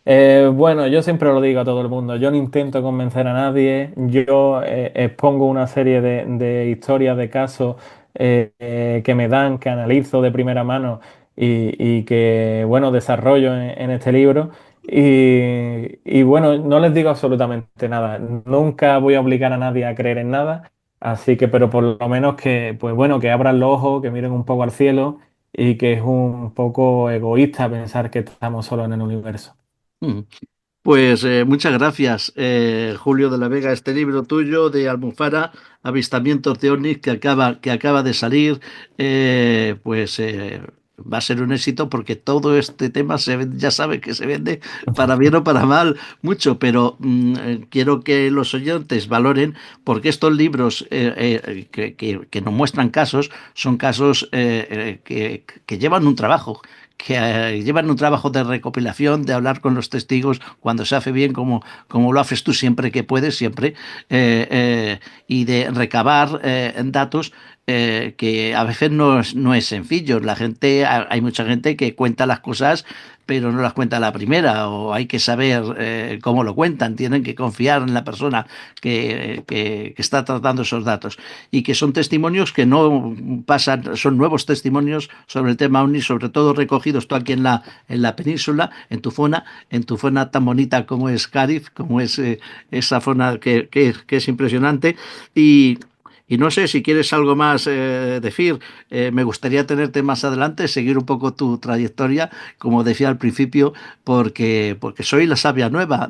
Speaker 2: Bueno, yo siempre lo digo a todo el mundo, yo no intento convencer a nadie, yo expongo una serie de historias, de casos que me dan, que analizo de primera mano y que, bueno, desarrollo en este libro. Y bueno, no les digo absolutamente nada, nunca voy a obligar a nadie a creer en nada, así que, pero por lo menos que, pues bueno, que abran los ojos, que miren un poco al cielo y que es un poco egoísta pensar que estamos solos en el universo.
Speaker 1: Mm. Pues muchas gracias, Julio de la Vega. Este libro tuyo de Almufara, Avistamientos de ovnis, que acaba de salir, va a ser un éxito porque todo este tema ya sabe que se vende para bien o para mal mucho, pero quiero que los oyentes valoren porque estos libros que nos muestran casos son casos que llevan un trabajo que llevan un trabajo de recopilación, de hablar con los testigos cuando se hace bien, como lo haces tú siempre que puedes, siempre, y de recabar datos que a veces no es sencillo. Hay mucha gente que cuenta las cosas pero no las cuenta a la primera o hay que saber cómo lo cuentan, tienen que confiar en la persona que está tratando esos datos y que son testimonios que no pasan, son nuevos testimonios sobre el tema OVNI, sobre todo recogidos tú aquí en la península, en tu zona tan bonita como es Cádiz, como es esa zona que es impresionante y no sé si quieres algo más decir. Me gustaría tenerte más adelante, seguir un poco tu trayectoria, como decía al principio, porque soy la sabia nueva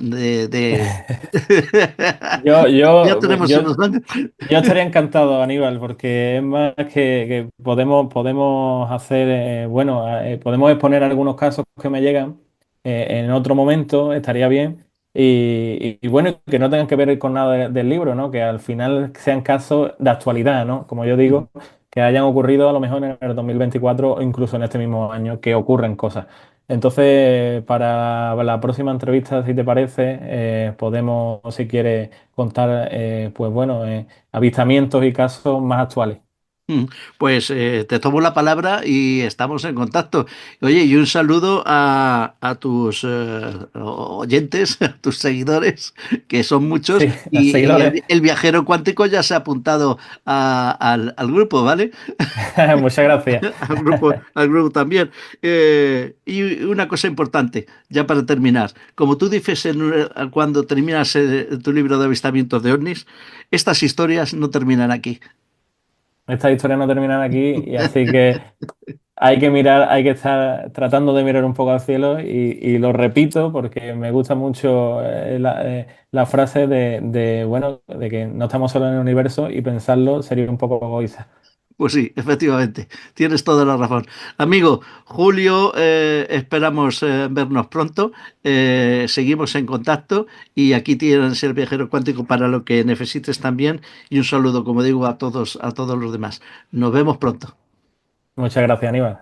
Speaker 2: Yo,
Speaker 1: Ya
Speaker 2: yo,
Speaker 1: tenemos
Speaker 2: yo,
Speaker 1: unos años.
Speaker 2: yo estaría encantado, Aníbal, porque es más que podemos hacer, bueno, podemos exponer algunos casos que me llegan en otro momento, estaría bien. Y bueno, que no tengan que ver con nada del libro, ¿no? Que al final sean casos de actualidad, ¿no? Como yo digo, que hayan ocurrido a lo mejor en el 2024 o incluso en este mismo año, que ocurren cosas. Entonces, para la próxima entrevista, si te parece, podemos, si quieres, contar, pues bueno, avistamientos y casos más actuales.
Speaker 1: Mm, Pues te tomo la palabra y estamos en contacto. Oye, y un saludo a tus oyentes, a tus seguidores, que son muchos,
Speaker 2: Sí,
Speaker 1: y
Speaker 2: seguidores.
Speaker 1: el viajero cuántico ya se ha apuntado al grupo, ¿vale?
Speaker 2: Muchas gracias.
Speaker 1: Al grupo también. Y una cosa importante, ya para terminar, como tú dices cuando terminas tu libro de avistamientos de ovnis, estas historias no terminan aquí.
Speaker 2: Estas historias no terminan aquí y así que hay que mirar, hay que estar tratando de mirar un poco al cielo y lo repito porque me gusta mucho la frase bueno, de que no estamos solos en el universo y pensarlo sería un poco egoísta.
Speaker 1: Pues sí, efectivamente, tienes toda la razón. Amigo Julio, esperamos vernos pronto. Seguimos en contacto y aquí tienes el viajero cuántico para lo que necesites también. Y un saludo, como digo, a todos los demás. Nos vemos pronto.
Speaker 2: Muchas gracias, Aníbal.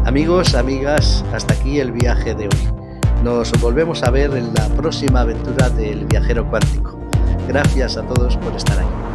Speaker 1: Amigos, amigas, hasta aquí el viaje de hoy. Nos volvemos a ver en la próxima aventura del viajero cuántico. Gracias a todos por estar ahí.